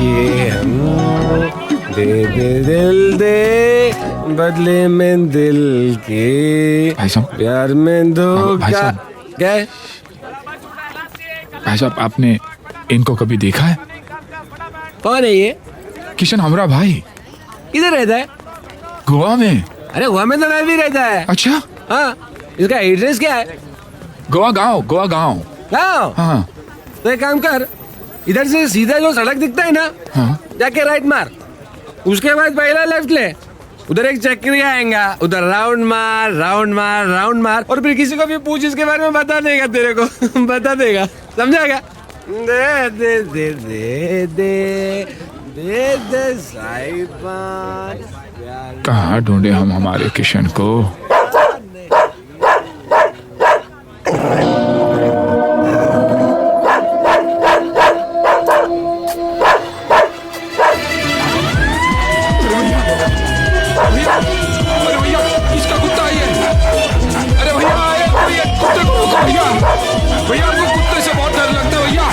ये हम दे दे दिल दे बदले में दिल के भाई साहब, प्यार में भाई धोखा। साहब। क्या है? भाई साहब, आपने इनको कभी देखा है? कौन है ये? किशन, हमारा भाई। किधर रहता है? गोवा में। अरे गोवा में तो मैं भी रहता है। अच्छा, हाँ, इसका एड्रेस क्या है? गोवा गांव, गोवा गांव। हाँ, हाँ तो एक काम कर, इधर से सीधा जो सड़क दिखता है ना, हाँ। जाके राइट मार, उसके बाद पहला लेफ्ट ले, उधर एक चक्री आएगा, उधर राउंड मार राउंड मार राउंड मार, और फिर किसी को भी पूछ इसके बारे में बता देगा तेरे को। बता देगा, समझा क्या? दे दे दे दे दे दे दे साहिबान प्यार। कहाँ ढूंढे हम हमारे किशन को? अरे भैया, इसका कुत्ता है ये। अरे भैया, भैया, कुत्ते को रोको भैया। भैया, हमको कुत्ते से बहुत डर लगता है भैया।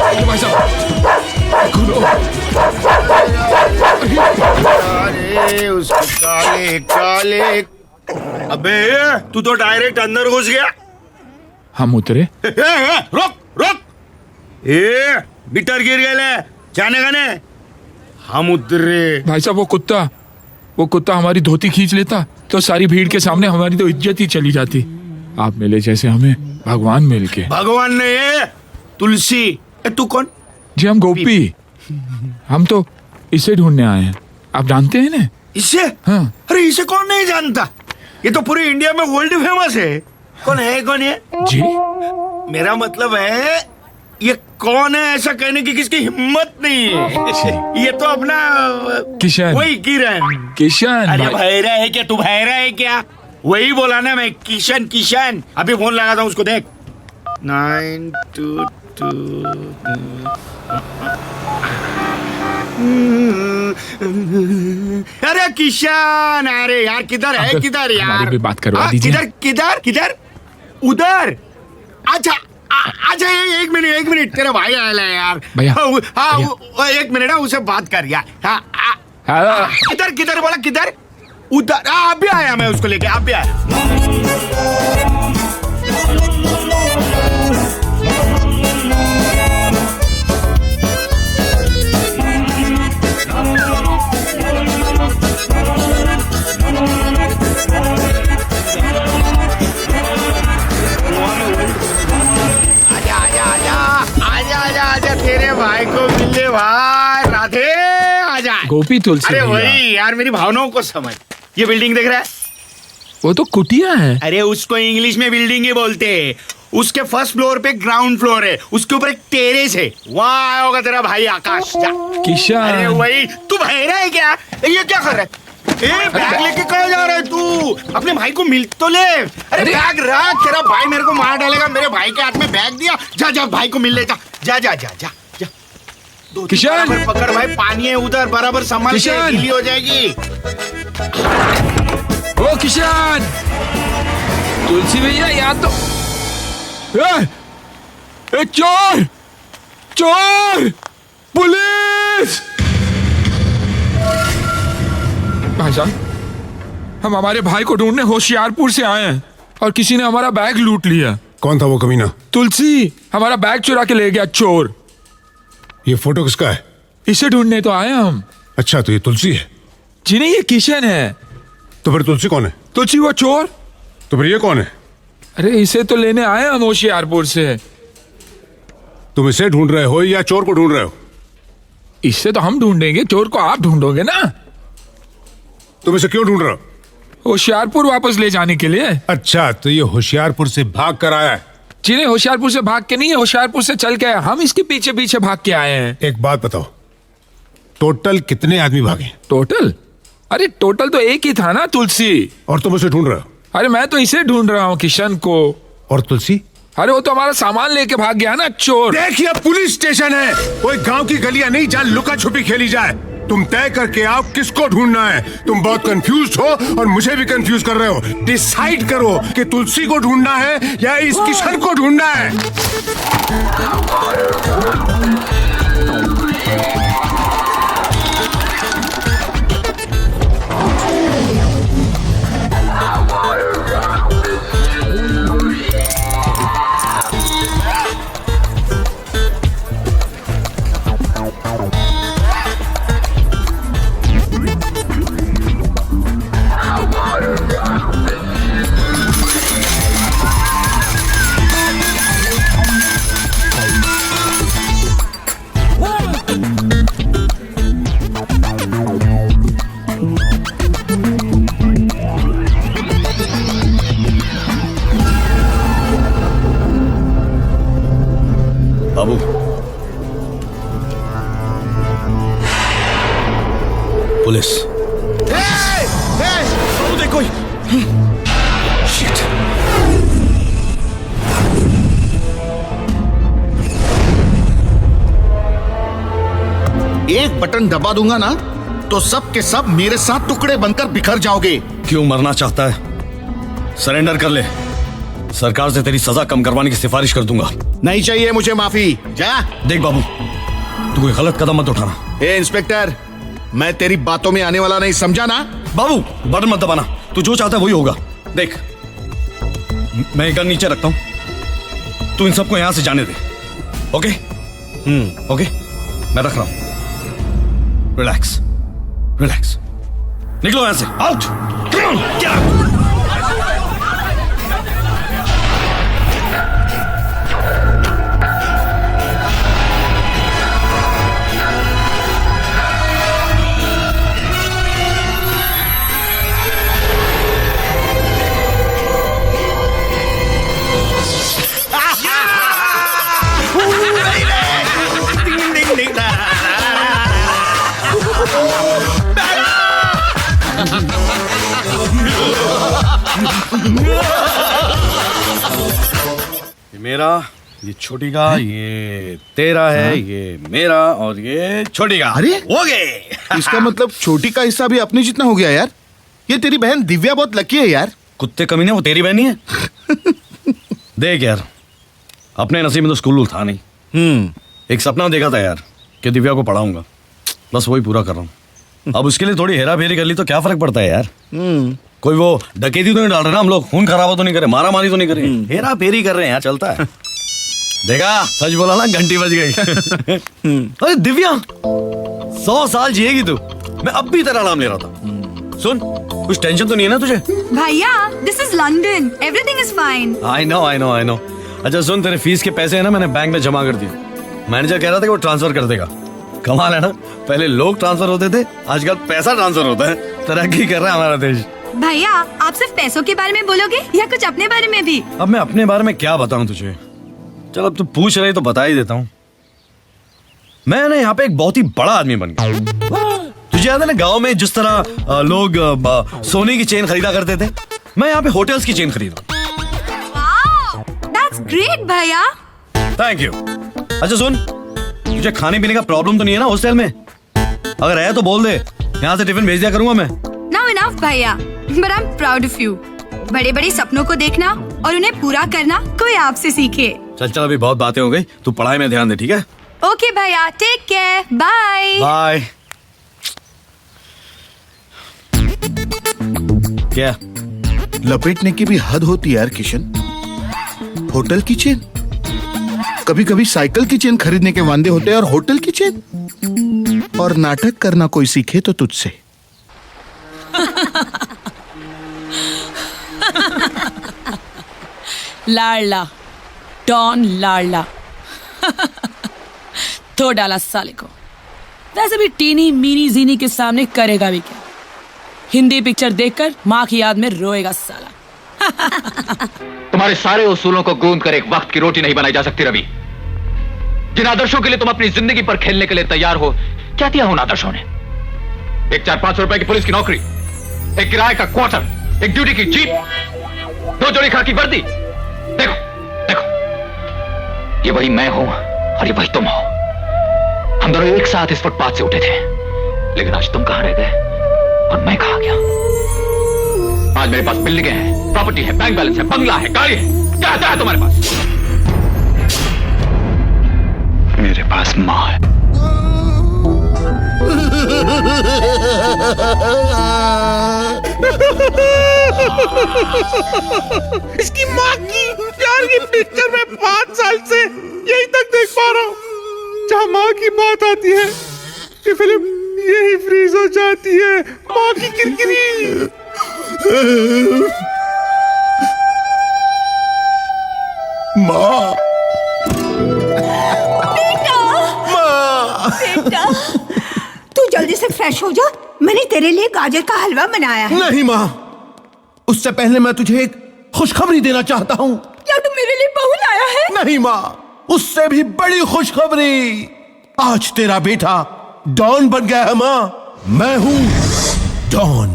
अरे भाई साहब, खुलो। अरे उसके काले काले। अबे तू तो डायरेक्ट अंदर घुस गया। हम उतरे। रोक रोक, ए मीटर गिर गए, जाने का ने। हम उतरे। भाई साहब, वो कुत्ता हमारी धोती खींच लेता तो सारी भीड़ के सामने हमारी तो इज्जत ही चली जाती। आप मिले जैसे हमें भगवान मिल के। भगवान ने ये तुलसी। तू कौन? जी, हम गोपी। हम तो इसे ढूंढने आए हैं। आप जानते हैं ना? इसे? हाँ। अरे इसे कौन नहीं जानता, ये तो पूरे इंडिया में वर्ल्ड फेमस है। कौन है कौन है? जी, मेरा मतलब है ये कौन है ऐसा कहने की किसकी हिम्मत नहीं है। ये तो अपना किशन। वही किरण। किशन अरे भाई। भैरा है क्या तू? भैरा है क्या? वही बोला ना मैं, किशन किशन। अभी फोन लगाता हूँ उसको, देख। 922। अरे किशन, अरे यार किधर है? अंकल, किधर यार? हमारी भी बात करवा हाँ, दीजिए। किधर किधर किधर? उधर। अच्छा अच्छा, एक मिनट, तेरा भाई आया है यार। भैया, हाँ, भैया। एक मिनट, उसे बात कर यार। हाँ, हाँ। किधर किधर बोला? किधर? उधर। अभी आया मैं उसको लेके, अभी आया। आजा तेरे भाई को मिले भाई। राधे, आजा। गोपी तुलसी अरे भैया। वही यार, मेरी भावनाओं को समझ। ये बिल्डिंग देख रहा है? वो तो कुटिया है। अरे उसको इंग्लिश में बिल्डिंग ही बोलते हैं। उसके फर्स्ट फ्लोर पे ग्राउंड फ्लोर है, उसके ऊपर एक टेरेस है, वहाँ होगा तेरा भाई आकाश। जा। किशन। अरे वही। तू बहरा है क्या? ये क्या कर रहा है? बैग लेके कहाँ जा रहा है तू? अपने भाई को मिल तो ले। अरे बैग रख, तेरा भाई मेरे को मार डालेगा। मेरे भाई के हाथ में बैग दिया। जा जा, भाई को मिल ले। जा जा जा जा जा जा। किशन, बराबर पकड़ भाई, पानी है उधर, बराबर संभाल के, किशन। गीली हो जाएगी। ओ किशन, तुलसी भैया यहाँ तो। ए, चोर चोर, पुलिस। भाई साहब, हम हमारे भाई को ढूंढने होशियारपुर से आए हैं और किसी ने हमारा बैग लूट लिया। कौन था वो कमीना? तुलसी हमारा बैग चुरा के ले गया, चोर। ये फोटो किसका है? इसे ढूंढने तो आए हम। अच्छा, तो ये तुलसी है? जी नहीं, ये किशन है। तो फिर तुलसी कौन है? तुलसी वो चोर। तो फिर ये कौन है? अरे इसे तो लेने आए हम होशियारपुर से। तुम इसे ढूंढ रहे हो या चोर को ढूंढ रहे हो? इससे तो हम ढूंढेंगे, चोर को आप ढूंढोगे ना। तुम इसे क्यों ढूंढ रहे हो? होशियारपुर वापस ले जाने के लिए। अच्छा, तो ये होशियारपुर से भाग कर आया है? जी नहीं, होशियारपुर से भाग के नहीं है, होशियारपुर से चल के आए। हम इसके पीछे पीछे भाग के आए हैं। एक बात बताओ, टोटल कितने आदमी भागे? टोटल? अरे टोटल तो एक ही था ना, तुलसी। और तुम उसे ढूंढ रहे हो? अरे मैं तो इसे ढूंढ रहा हूँ, किशन को। और तुलसी? अरे वो तो हमारा सामान लेके भाग गया ना, चोर। देखिए, पुलिस स्टेशन है, कोई गांव की गलियां नहीं जहाँ लुका छुपी खेली जाए। तुम तय करके आओ किसको ढूंढना है। तुम बहुत कंफ्यूज हो और मुझे भी कंफ्यूज कर रहे हो। डिसाइड करो कि तुलसी को ढूंढना है या इस किशन को ढूंढना है। बाबू पुलिस बाबू देखो शिट एक बटन दबा दूंगा ना तो सब के सब मेरे साथ टुकड़े बनकर बिखर जाओगे। क्यों मरना चाहता है? सरेंडर कर ले, सरकार से तेरी सजा कम करवाने की सिफारिश कर दूंगा। नहीं चाहिए मुझे माफी, जा। देख बाबू, तू कोई गलत कदम मत उठाना। ए इंस्पेक्टर, मैं तेरी बातों में आने वाला नहीं, समझा ना? बाबू बटन मत दबाना, तू जो चाहता है वही होगा। देख मैं गन नीचे रखता हूं, तू इन सबको यहां से जाने दे। ओके? ओके, मैं रख रहा हूं। रिलैक्स रिलैक्स, निकलो यहां से, out, come on, get out. ये मेरा, ये छोटी का, ये तेरा है, ये मेरा और ये छोटी का। अरे? हो गए। इसका मतलब छोटी का हिस्सा भी अपने जितना हो गया यार। ये तेरी बहन दिव्या बहुत लकी है यार। कुत्ते कमीने, वो तेरी बहन ही है। देख यार, अपने नसीब में तो स्कूल था नहीं। एक सपना देखा था यार कि दिव्या को पढ़ाऊंगा, बस वही पूरा कर रहा हूँ। अब उसके लिए थोड़ी हेरा फेरी कर ली तो क्या फर्क पड़ता है यार। कोई वो डकैती तो नहीं डाल रहे ना हम लोग, खून खराबा तो नहीं करे, मारा मारी तो नहीं करे, हेरा फेरी कर रहे हैं यार, चलता है। देखा, सच बोला ना, घंटी बज गई। अरे दिव्या, 100 साल जिएगी तू, मैं अब भी तेरा नाम ले रहा था। सुन, कुछ टेंशन तो नहीं है ना तुझे? भैया, this is London, everything is fine. I know. अच्छा सुन, तेरे फीस के पैसे है ना, मैंने बैंक में जमा कर दिए। मैनेजर कह रहा था कि वो ट्रांसफर कर देगा। कमाल है ना, पहले लोग ट्रांसफर होते थे, आजकल पैसा ट्रांसफर होता है। तरक्की कर रहा है हमारा देश। भैया, आप सिर्फ पैसों के बारे में बोलोगे या कुछ अपने बारे में भी? अब मैं अपने बारे में क्या बताऊं तुझे? चल अब तू पूछ रही तो बता ही देता हूँ। मैं ना यहाँ पे एक बहुत ही बड़ा आदमी बन गया। तुझे याद है ना, गांव में जिस तरह लोग सोने की चेन खरीदा करते थे, मैं यहाँ पे होटल्स की चेन खरीदा। वाओ, दैट्स ग्रेट भैया। Thank you. अच्छा सुन, तुझे खाने पीने का प्रॉब्लम तो नहीं है ना हॉस्टल में? अगर है तो बोल दे, यहाँ से टिफिन भेज दिया करूंगा मैं। नाउ इनफ भैया, but I am proud of you. बड़े बड़े सपनों को देखना और उन्हें पूरा करना कोई आपसे सीखे। चल अभी बहुत बातें हो गई, तू पढ़ाई में ध्यान दे, ठीक है? ओके भैया, टेक केयर, बाय। बाय। क्या लपेटने की भी हद होती है यार किशन। होटल की चेन, कभी कभी साइकिल की चेन खरीदने के वांदे होते हैं, और होटल की चेन। और नाटक करना कोई सीखे तो तुझसे। लाडला, डॉन लाडला। तो डाला साले को। वैसे भी टीनी मीनी जीनी के सामने करेगा भी क्या? हिंदी पिक्चर देखकर माँ की याद में रोएगा साला। तुम्हारे सारे उसूलों को गूंद कर एक वक्त की रोटी नहीं बनाई जा सकती रवि। जिन आदर्शों के लिए तुम अपनी जिंदगी पर खेलने के लिए तैयार हो, क्या दिया उन आदर्शों ने? एक 4-5 रुपए की पुलिस की नौकरी, एक किराए का क्वार्टर, एक ड्यूटी की जीप, 2 जोड़ी खाकी वर्दी। देखो देखो, ये वही मैं हूं और ये वही तुम हो। हम दोनों एक साथ इस फुटपाथ से उठे थे, लेकिन आज तुम कहां रह गए और मैं कहां गया? आज मेरे पास बिल्डिंगें हैं, प्रॉपर्टी है, बैंक बैलेंस है, बंगला है, गाड़ी है। क्या है तुम्हारे पास? मेरे पास मां है। इसकी माँ की यार, ये पिक्चर मैं 5 साल से यही तक देख पा रहा हूँ। जहाँ माँ की बात आती है, ये फिल्म यही फ्रीज हो जाती है। माँ की किरकिरी। माँ, बेटा, तू जल्दी से फ्रेश हो जा। मैंने तेरे लिए गाजर का हलवा बनाया है। नहीं माँ, उससे पहले मैं तुझे एक खुशखबरी देना चाहता हूँ। क्या तू मेरे लिए बहू लाया है? नहीं माँ, उससे भी बड़ी खुशखबरी, आज तेरा बेटा डॉन बन गया है माँ। मैं हूँ डॉन।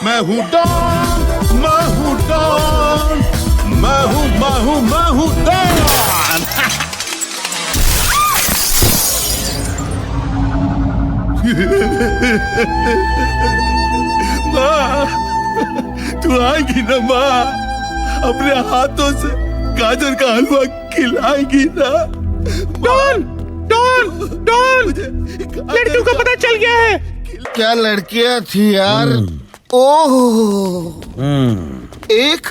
मैं हूँ डॉन, मैं हूँ डॉन, मैं हूँ डॉन। माँ, तू आएगी ना माँ? अपने हाथों से गाजर का हलवा खिलाएगी ना? डॉन डॉन डॉन, लड़कियों को पता चल गया है। क्या लड़कियां थी यार। ओह, एक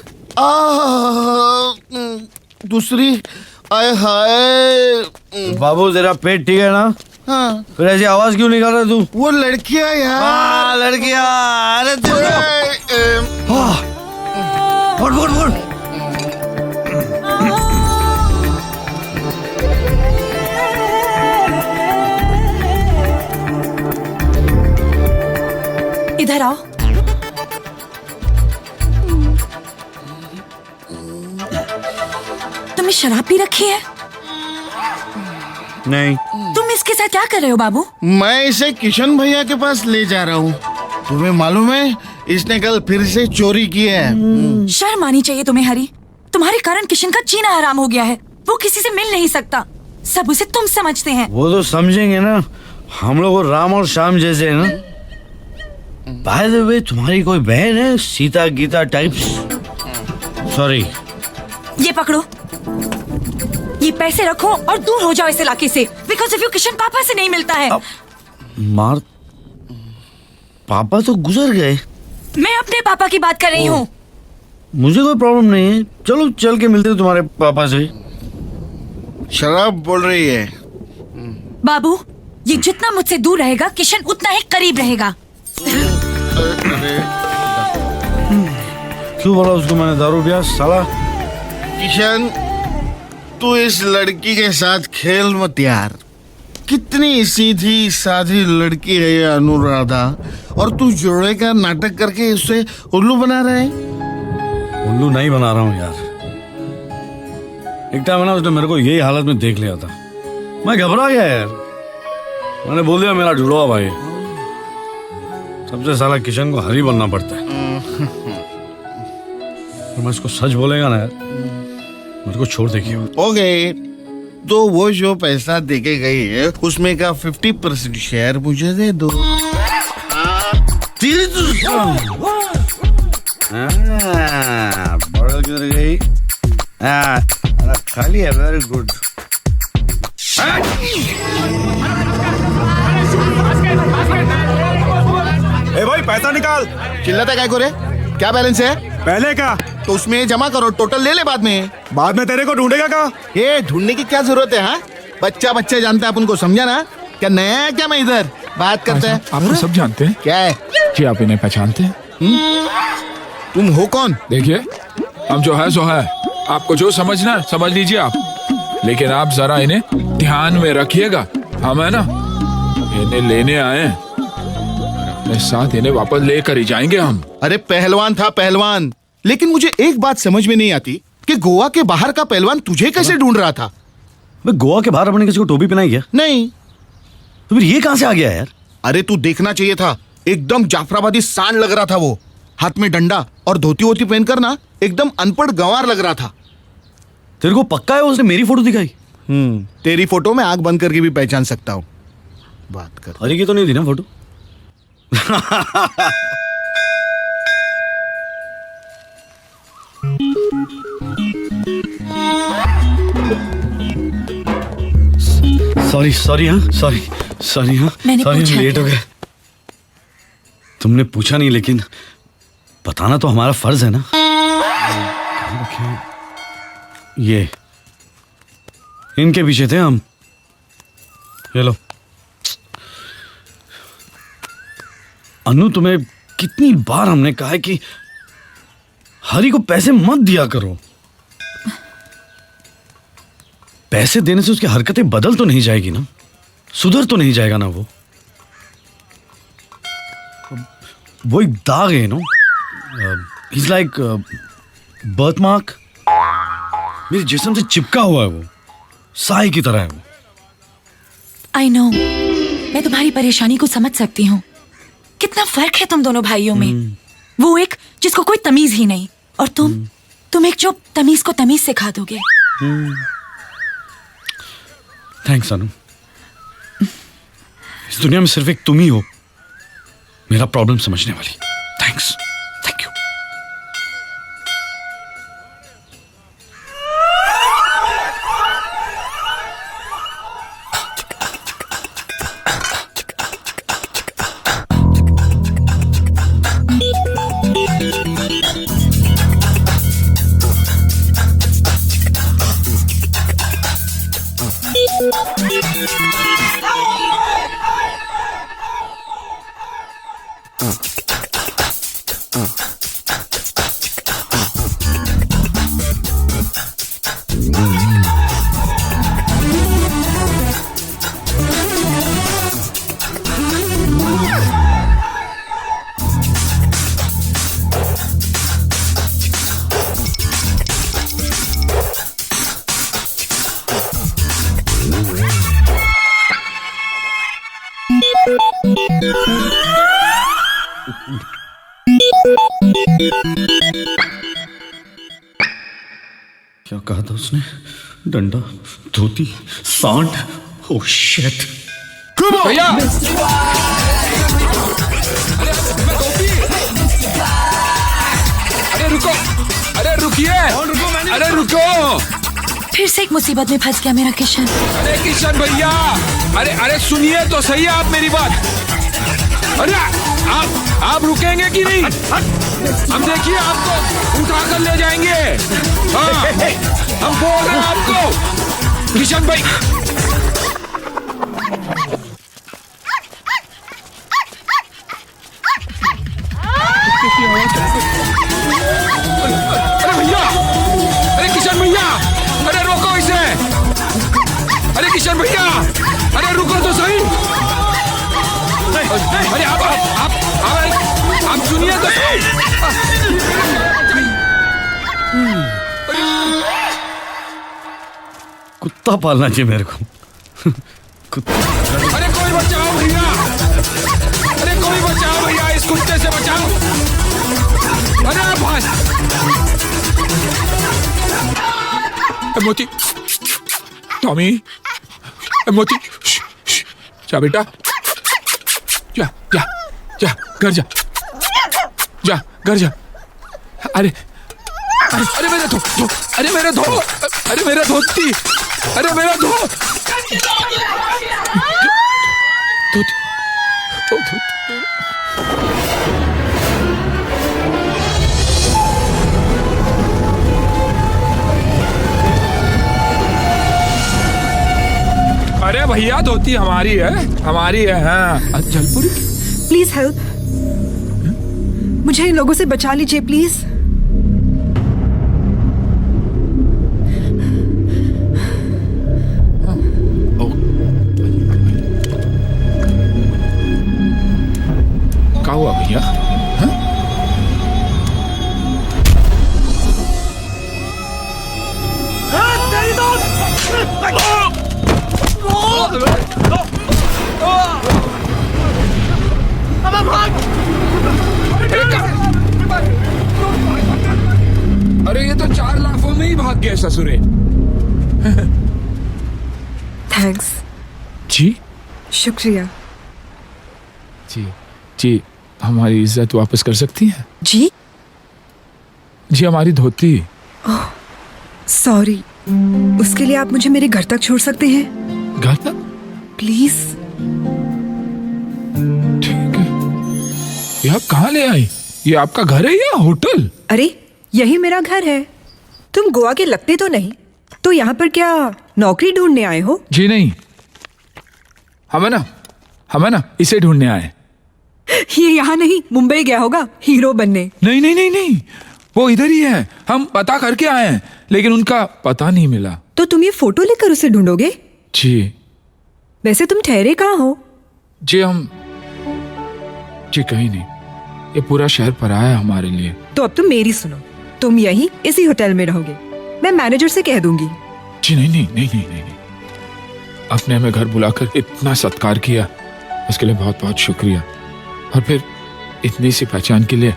दूसरी आए हाय। बाबू तेरा पेट ठीक है ना? हाँ, फिर ऐसी आवाज क्यों निकाल रहा तू? वो लड़कियां यार। लड़कियां, अरे फुट फुट फुट। इधर आओ। तुमने शराब पी रखी है? नहीं। तुम इसके साथ क्या कर रहे हो बाबू? मैं इसे किशन भैया के पास ले जा रहा हूँ। तुम्हें मालूम है, इसने कल फिर से चोरी की है। शर्म आनी चाहिए तुम्हें हरी। तुम्हारे कारण किशन का जीना हराम हो गया है। वो किसी से मिल नहीं सकता, सब उसे तुम समझते हैं। वो तो समझेंगे ना, हम लोग राम और श्याम जैसे हैं ना। बाय द वे, तुम्हारी कोई बहन है सीता गीता टाइप्स? सॉरी। ये पकड़ो, ये पैसे रखो और दूर हो जाओ इस इलाके से। बिकॉज ऑफ यू किशन पापा से नहीं मिलता है। मार, पापा तो गुजर गए। मैं अपने पापा की बात कर रही हूँ। मुझे कोई प्रॉब्लम नहीं है, चलो चल के मिलते हैं तुम्हारे पापा से। शराब बोल रही है। बाबू, ये जितना मुझसे दूर रहेगा किशन उतना ही करीब रहेगा। क्यों बोला उसको मैंने दारू पिया साला? किशन, तू इस लड़की के साथ खेल मत यार। कितनी सीधी साधी लड़की है ये अनुराधा, और तू जोड़े का नाटक करके उसे उल्लू बना रहा है। उल्लू नहीं बना रहा हूँ यार। एक टाइम ना उसने मेरे को यही हालत में देख लिया था, मैं घबरा गया यार। मैंने बोल दिया मेरा जुड़वा भाई। सबसे साला किशन को हरी बनना पड़ता है। तो मैं इसको सच बोलेगा ना यार, मेरे को छोड़ देखिए। ओके, तो वो जो पैसा देके गई है उसमें का 50% शेयर मुझे दे दो। तेरी तो बॉटल किधर गई? खाली है, वेरी गुड। ए भाई, पैसा निकाल। चिल्लाता काय को रे? क्या बैलेंस है? पहले का तो उसमें जमा करो, टोटल ले ले बाद में। बाद में तेरे को ढूंढेगा का? ये ढूंढने की क्या जरूरत है? हाँ, बच्चा बच्चा जानता है अपन को, समझा ना? क्या नया है क्या? मैं इधर बात करता है। आप तो सब जानते हैं। क्या है? जी, आप इन्हें पहचानते हैं? तुम हो कौन? देखिए, हम जो है सो है। आपको जो समझना है समझ लीजिए आप, लेकिन आप जरा इन्हें ध्यान में रखिएगा। हम है ना, इन्हें लेने आए हैं, अपने साथ इन्हें वापस लेकर ही जाएंगे हम। अरे पहलवान था पहलवान, लेकिन मुझे एक बात समझ में नहीं आती कि गोवा के बाहर का पहलवान तुझे कैसे ढूंढ रहा था? मैं गोवा के बाहर अपने किसी को टोपी पहनाई क्या? नहीं। तो फिर ये कहां से आ गया यार? अरे तू देखना चाहिए था, एकदम जाफराबादी सांड लग रहा था वो। हाथ में डंडा और धोती वोती पहनकर ना एकदम अनपढ़ गंवार लग रहा था। तेरे को पक्का है उसने मेरी फोटो दिखाई? तेरी फोटो में आंख बंद करके भी पहचान सकता हूँ। बात कर। हरी की तो नहीं थी ना फोटो? सॉरी हाँ, सॉरी हाँ, मैंने सॉरी पूछा लेट हो गया। तुमने पूछा नहीं, लेकिन बताना तो हमारा फर्ज है ना। ये इनके पीछे थे हम। ये लो। अनु, तुम्हें कितनी बार हमने कहा है कि हरी को पैसे मत दिया करो। पैसे देने से उसकी हरकतें बदल तो नहीं जाएगी ना, सुधर तो नहीं जाएगा ना वो एक दाग है no, is like birth mark, मेरे जिस्म से चिपका हुआ है वो। साई की तरह है वो। आई नो, मैं तुम्हारी परेशानी को समझ सकती हूँ। कितना फर्क है तुम दोनों भाइयों में। वो एक जिसको कोई तमीज ही नहीं, और तुम एक जो तमीज को तमीज सिखा दोगे। थैंक्स अनु। इस दुनिया में सिर्फ एक तुम ही हो मेरा प्रॉब्लम समझने वाली। Thanks, thank you. क्या कहा था उसने? डंडा, धोती, सांड। Oh shit. भैया अरे रुको, अरे रुकिए, अरे रुको। फिर से एक मुसीबत में फंस गया मेरा किशन। अरे किशन भैया, अरे अरे सुनिए तो सही आप मेरी बात। अरे आप रुकेंगे कि नहीं? हम देखिए आपको उठा कर ले जाएंगे। हाँ, हम बोल रहे हैं आपको किशन भाई। अरे भैया, अरे किशन भैया, अरे रोको इसे। अरे किशन भैया, अरे रुको तो सही। अरे आप सुनिए तो। कुत्ता पालना चाहिए मेरे को। कुत्ता। अरे कोई बचाओ भैया, अरे कोई बचाओ भैया, इस कुत्ते से बचाओ। अरे भाई मोती, टॉमी, मोती, जा बेटा, जा जा जा घर जा, जा घर जा। अरे अरे अरे मेरा धो, अरे मेरा धो, अरे मेरा धोती, अरे मेरा धो, अरे भैया धोती हमारी है, हमारी है। हाँ जलपुरी। प्लीज हेल्प, मुझे इन लोगों से बचा लीजिए प्लीज। क्या हुआ भैया? अरे ये तो 4 लाखों में ही भाग गए ससुरे। थैंक्स। जी शुक्रिया। जी जी, हमारी इज्जत वापस कर सकती हैं? जी जी हमारी धोती। सॉरी, उसके लिए आप मुझे मेरे घर तक छोड़ सकते हैं? घर तक? प्लीज। ठीक है। ये आप कहाँ ले आई? ये आपका घर है या होटल? अरे यही मेरा घर है। तुम गोवा के लगते तो नहीं, तो यहाँ पर क्या नौकरी ढूंढने आए हो? जी नहीं, हमें ना इसे ढूंढने आए। ये यहाँ नहीं, मुंबई गया होगा हीरो बनने। नहीं नहीं नहीं नहीं, वो इधर ही है। हम पता करके आए हैं, लेकिन उनका पता नहीं मिला। तो तुम ये फोटो लेकर उसे ढूंढोगे? जी। वैसे तुम ठहरे कहाँ हो? जी कहीं नहीं, ये पूरा शहर पराया है हमारे लिए। तो अब तुम मेरी सुनो, तुम यहीं इसी होटल में रहोगे। मैं मैनेजर से कह दूंगी। जी नहीं नहीं नहीं नहीं नहीं, नहीं। आपने हमें घर बुलाकर इतना सत्कार किया, उसके लिए बहुत बहुत शुक्रिया। और फिर इतनी सी पहचान के लिए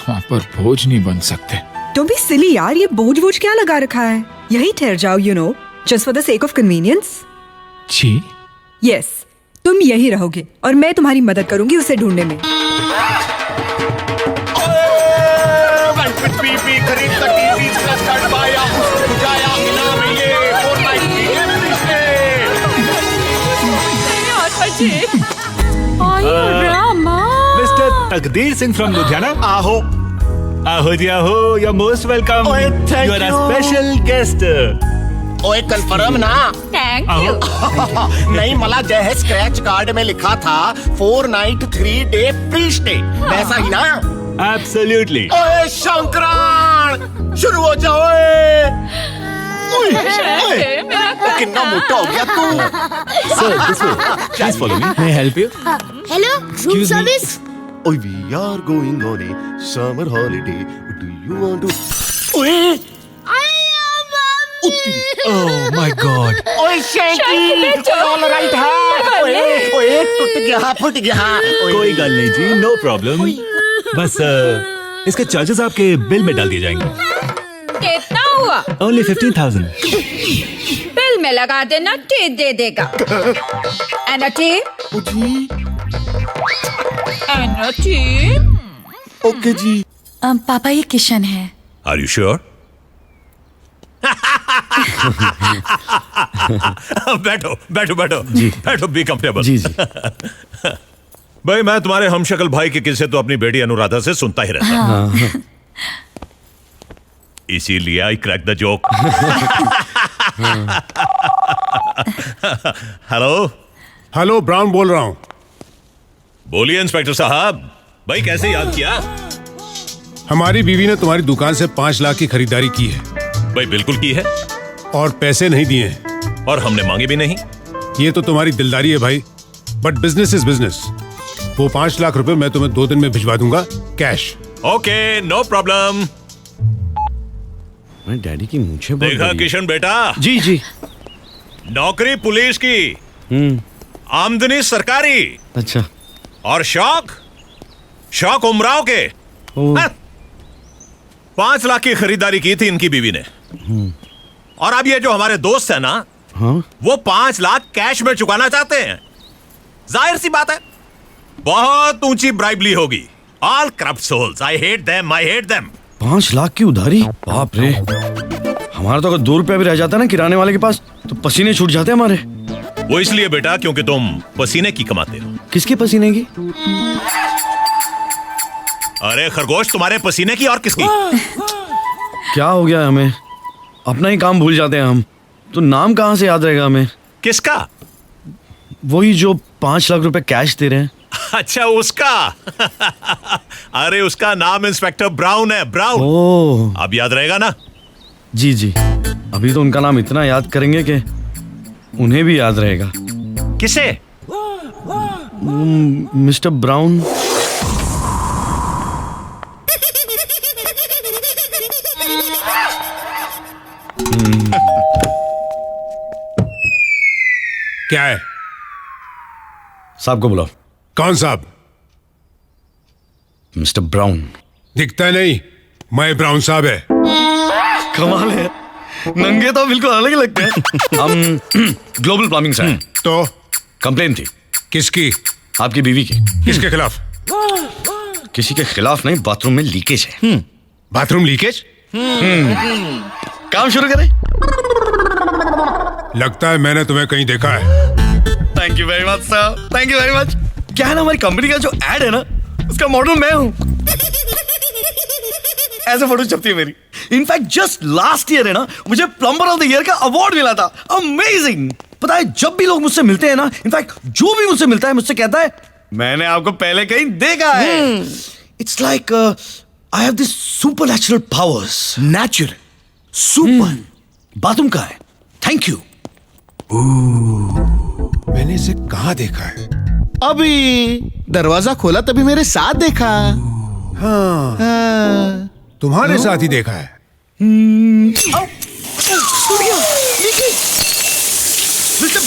वहां पर बोझ नहीं बन सकते। तुम भी सिली यार, ये बोझ क्या लगा रखा है? यही ठहर जाओ, you know, just for the sake of convenience. जी यस, तुम यही रहोगे और मैं तुम्हारी मदद करूंगी उसे ढूंढने में। मिस्टर तकदीर सिंह फ्रॉम लुधियाना। आहो आहो जी आहो, यू आर मोस्ट वेलकम। ओए, thank you are a you. Special guest. ओए कंफर्म ना? थैंक आहो। नहीं, मला जय स्क्रैच कार्ड में लिखा था 4 नाइट 3 डे फ्री स्टे, वैसा ही ना? एब्सोल्युटली। ओए शंकरान, शुरू हो जाओ। ओए, ओए, कितना मोटा हो गया तू। Sir this way, please follow me. May I help you? Hello, room service. ओए, we are going on a summer holiday. Do you want to? ओए, ओह माय गॉड। ओए शैंकी, ऑल राइट है? ओए, ओए, टूट गया, फट गया। ओए, कोई गल नहीं जी, नो प्रॉब्लम। बस इसके चार्जेस आपके बिल में डाल दिए जाएंगे। कितना हुआ? ओनली 15,000। बिल में लगा देना, टी दे देगा। एना टी? एना टी? ओके जी। पापा ये किशन है। Are you sure? बैठो बैठो बैठो जी, बैठो, बी कंफर्टेबल। जी जी। भाई मैं तुम्हारे हमशक्ल भाई के किस्से तो अपनी बेटी अनुराधा से सुनता ही रहता हूं। इसीलिए I crack the joke. Hello hello, brown बोल रहा हूँ। बोलिए इंस्पेक्टर साहब, भाई कैसे याद किया? हमारी बीवी ने तुम्हारी दुकान से 5 लाख की खरीदारी की है भाई बिल्कुल की है, और पैसे नहीं दिए हैं। और हमने मांगे भी नहीं। ये तो तुम्हारी दिलदारी है भाई, बट बिजनेस इज बिजनेस। वो 5 लाख रुपए मैं तुम्हें 2 दिन में भिजवा दूंगा, कैश। Okay no problem. मैं डैडी की मूंछें बहुत देखा बड़ी। किशन बेटा, जी जी। नौकरी पुलिस की, आमदनी सरकारी, अच्छा। और शौक उमराव के। हाँ, 5 लाख की खरीदारी की थी इनकी बीवी ने। और अब ये जो हमारे दोस्त है ना, हाँ? वो 5 लाख कैश में चुकाना चाहते हैं। जाहिर सी बात है, बहुत ऊंची ब्राइबली होगी। All corrupt souls, I hate them, I hate them. 5 lakh की उधारी, बाप रे। हमारा तो अगर 2 रुपया भी रह जाता ना किराने वाले के पास, तो पसीने छूट जाते हमारे। वो इसलिए बेटा क्योंकि तुम पसीने की कमाते हो। किसके पसीने की? अरे खरगोश, तुम्हारे पसीने की और किसकी? क्या हो गया हमें? अपना ही काम भूल जाते हैं हम, तो नाम कहाँ से याद रहेगा हमें? किसका? वही जो 5 लाख रुपए कैश दे रहे हैं। अच्छा उसका। अरे उसका नाम इंस्पेक्टर ब्राउन है, ब्राउन। ओह अब याद रहेगा ना? जी जी। अभी तो उनका नाम इतना याद करेंगे कि उन्हें भी याद रहेगा। किसे? Mister brown. क्या है? साहब को बुलाओ। कौन साहब? Mister brown. दिखता नहीं, मैं ब्राउन साहब है। कमाल है, नंगे तो बिल्कुल अलग ही लगते हैं। हम ग्लोबल प्लम्बिंग से हैं। तो कंप्लेन थी। किसकी? आपकी बीवी की। किसके खिलाफ? किसी के खिलाफ नहीं, बाथरूम में लीकेज है। Bathroom leakage? काम शुरू करें? लगता है मैंने तुम्हें कहीं देखा है। Thank you very much sir, thank you very much. क्या है ना, हमारी कंपनी का जो एड है ना, उसका मॉडल मैं हूं। ऐसे फोटो छपती है मेरी। इनफैक्ट जस्ट लास्ट ईयर है ना, मुझे प्लम्बर ऑफ द ईयर का अवार्ड मिला था। अमेजिंग। पता है, जब भी लोग मुझसे मिलते हैं ना, इनफैक्ट जो भी मुझसे मिलता है मुझसे कहता है मैंने आपको पहले कहीं देखा है। It's like I have this supernatural powers. Natural super. Bathroom का है। Thank you. मैंने इसे कहाँ देखा है? अभी दरवाजा खोला तभी मेरे साथ देखा। हाँ, तुम्हारे साथ ही देखा है। मिस्टर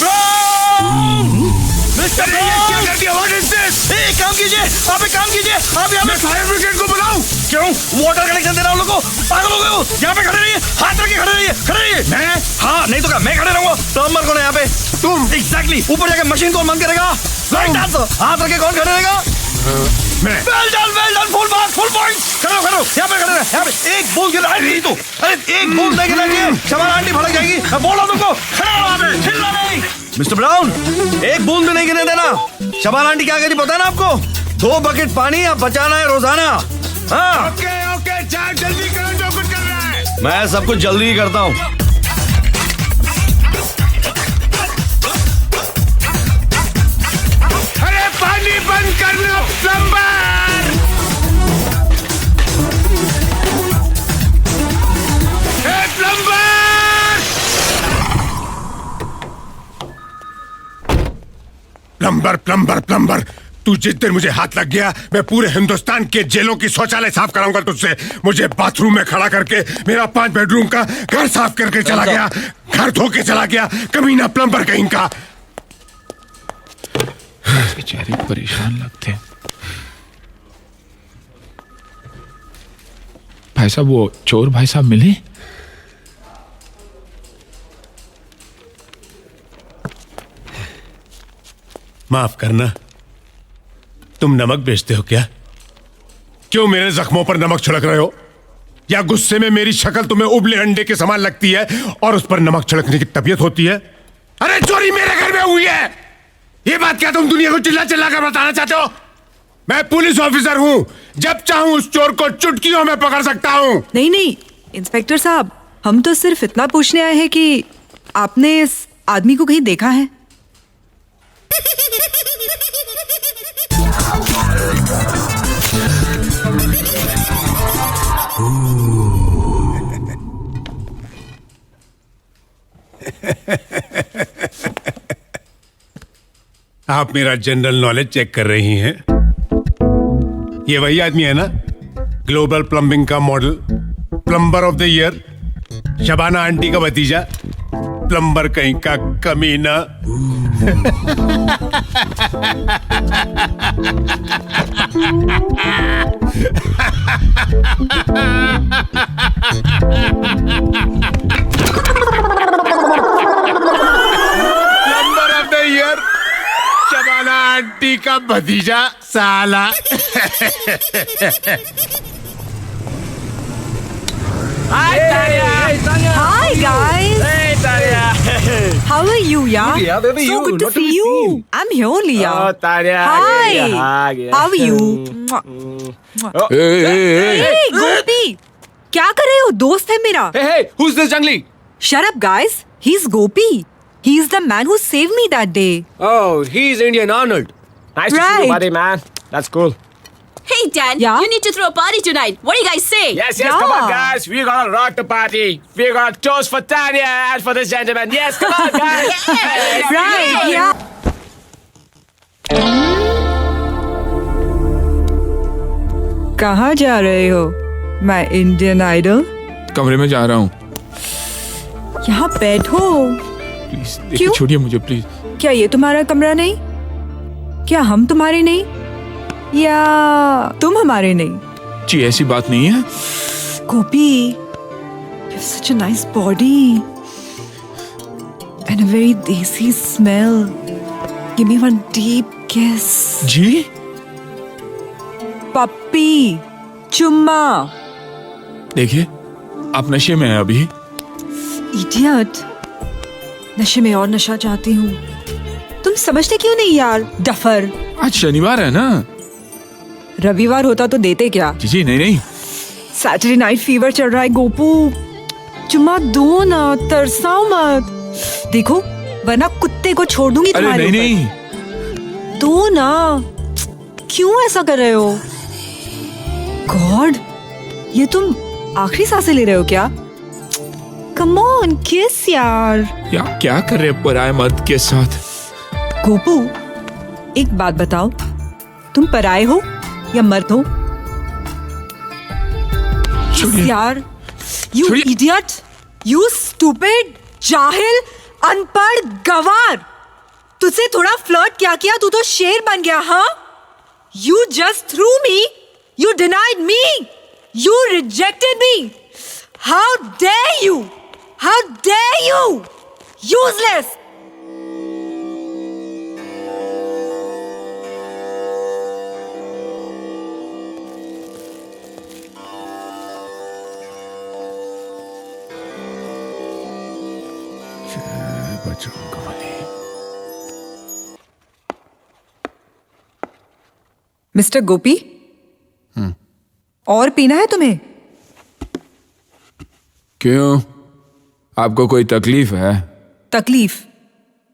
मिस्टर क्या कर दिया? What is this? एक काम कीजिए, आप एक काम कीजिए, आप यहाँ मैं पे फायर ब्रिगेड को बुलाऊं? क्यों वाटर कनेक्शन दे रहा हूँ लोगों को? पागल हो गए हो? यहाँ पे खड़े रहिए, हाथ रख के खड़े रहिए, खड़े रहिए। मैं? हाँ, नहीं तो क्या, मैं खड़े रहूंगा। प्लम्बर कौन है यहाँ पे? तुम? एग्जैक्टली। ऊपर जाके मशीन कौन बंद करेगा? लाइट डाल दो। हाथ रख के कौन खड़े रहेगा? मैं। Well done, full marks, full point. खड़े हो, यहाँ पे खड़े रहे, यहाँ पे। एक बूंद गिरा नहीं तो, अरे एक बूंद नहीं गिराएंगे, शबाना आंटी भड़क जाएगी। मैं बोल रहा हूँ तुमको, खड़े हो वहाँ पे, हिलना नहीं। मिस्टर ब्राउन, एक बूंद भी नहीं गिरने देना। शबाना आंटी क्या कहती पता है ना आपको? 2 बकेट पानी आप बचाना है रोजाना। हाँ, ओके, चार जल्दी करो जो कुछ कर रहा है। मैं सब कुछ जल्दी ही करता हूँ। अरे पानी बंद कर लो प्लम्बर। हे प्लम्बर! प्लम्बर प्लम्बर प्लम्बर, तू जिस दिन मुझे हाथ लग गया, मैं पूरे हिंदुस्तान के जेलों की शौचालय साफ कराऊंगा तुझसे। मुझे बाथरूम में खड़ा करके मेरा 5 बेडरूम का घर साफ करके चला गया, घर धो के चला गया, कमीना प्लम्बर कहीं का। बेचारे परेशान लगते हैं। भाई साहब, वो चोर भाई साहब मिले? माफ करना, तुम नमक बेचते हो क्या? क्यों मेरे जख्मों पर नमक छिड़क रहे हो? या गुस्से में मेरी शक्ल तुम्हें उबले अंडे के समान लगती है और उस पर नमक छिड़कने की तबीयत होती है? अरे चोरी मेरे घर में हुई है, ये बात क्या तुम दुनिया को चिल्ला चिल्ला कर बताना चाहते हो? मैं पुलिस ऑफिसर हूं, जब चाहूं उस चोर को चुटकियों में पकड़ सकता हूं। नहीं इंस्पेक्टर साहब, हम तो सिर्फ इतना पूछने आए हैं कि आपने इस आदमी को कहीं देखा है? आप मेरा जनरल नॉलेज चेक कर रही हैं? ये वही आदमी है ना, ग्लोबल प्लम्बिंग का model, plumber of the year, Shabana aunty का भतीजा, प्लम्बर कहीं का कमीना। Plumber of the year, Shabana aunty का भतीजा साला। Hi guys. Hey, Tanya. How are you, yeah? Yeah, baby, so you. good to Not to see be you. seen. I'm here, Leah. Oh, Tanya. Hi. Yeah. How are you? Hey, Gopi. क्या कर रहे हो? दोस्त है मेरा. Hey, who's this jungly? Shut up, guys. He's Gopi. He's the man who saved me that day. Oh, he's Indian Arnold. Nice to see you, buddy, man. That's cool. Hey, Dan, Yeah? you need to throw a party tonight. What do you guys say? Yes, Yeah. come on, guys. We're gonna rock the party. We're gonna toast for Tanya and for this gentleman. Yes, come on, guys. Right, yeah. कहाँ जा रहे हो? मैं Indian idol. कमरे में जा रहा हूँ। यहाँ बैठो. प्लीज क्यों? छोड़िए मुझे प्लीज। क्या ये तुम्हारा कमरा नहीं? क्या हम तुम्हारे नहीं? या तुम हमारे नहीं? जी ऐसी बात नहीं है। Gopi, you have such a nice body and a very desi smell. Give me one deep kiss. Ji Puppy, चुम्मा. देखिए, आप नशे में हैं अभी। Idiot. नशे में और नशा चाहती हूँ. तुम समझते क्यों नहीं यार, डफर. आज शनिवार है ना। रविवार होता तो देते क्या? जी नहीं नहीं। सैटरडे नाइट फीवर चल रहा है गोपू. चुम्मा दो ना, तरसाओ मत. देखो, वरना कुत्ते को छोड़ दूंगी अरे तुम्हारे नहीं ऊपर. नहीं। दो ना. क्यों ऐसा कर रहे हो? गॉड, ये तुम आखिरी सांसें ले रहे हो क्या? कम ऑन, किस यार. या क्या कर रहे हैं पराये मर्द के साथ? गोपू, एक बात बताओ, तुम पराये हो या मर्द हो? छोड़िए। यार, you छोड़िए। idiot, you stupid. जाहिल, अनपढ़, गवार। तुझसे थोड़ा फ्लर्ट क्या किया, तू तो शेर बन गया। हाँ, you just threw me, you denied me, you rejected me. How dare you, how dare you, useless. Mister Gopi, और पीना है तुम्हें? क्यों, आपको कोई तकलीफ है? तकलीफ?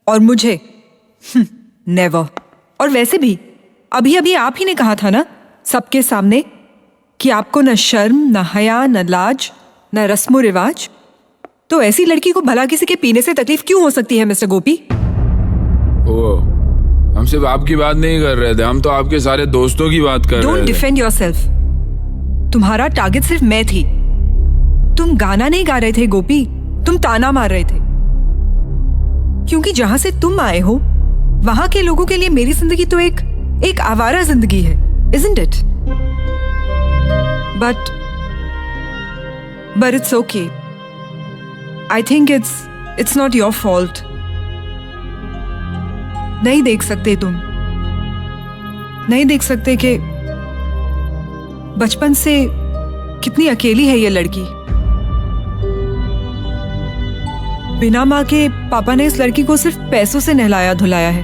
और मुझे? नेवर। और वैसे भी अभी अभी आप ही ने कहा था ना सबके सामने कि आपको न शर्म, न हया, न लाज, न रस्मो रिवाज। तो ऐसी लड़की को भला किसी के पीने से तकलीफ क्यों हो सकती है मिस्टर गोपी? ओ, हम सिर्फ आपकी बात नहीं कर रहे थे, हम तो आपके सारे दोस्तों की बात कर रहे थे। Don't defend yourself. तुम्हारा टारगेट सिर्फ मैं थी। तुम गाना नहीं गा रहे थे गोपी, तुम ताना मार रहे थे। क्योंकि जहां से तुम आए हो वहां के लोगों के लिए मेरी जिंदगी तो एक आवारा जिंदगी है, isn't it? But it's okay. I think it's not your fault. नहीं देख सकते तुम, नहीं देख सकते कि बचपन से कितनी अकेली है ये लड़की। बिना माँ के पापा ने इस लड़की को सिर्फ पैसों से नहलाया धुलाया है,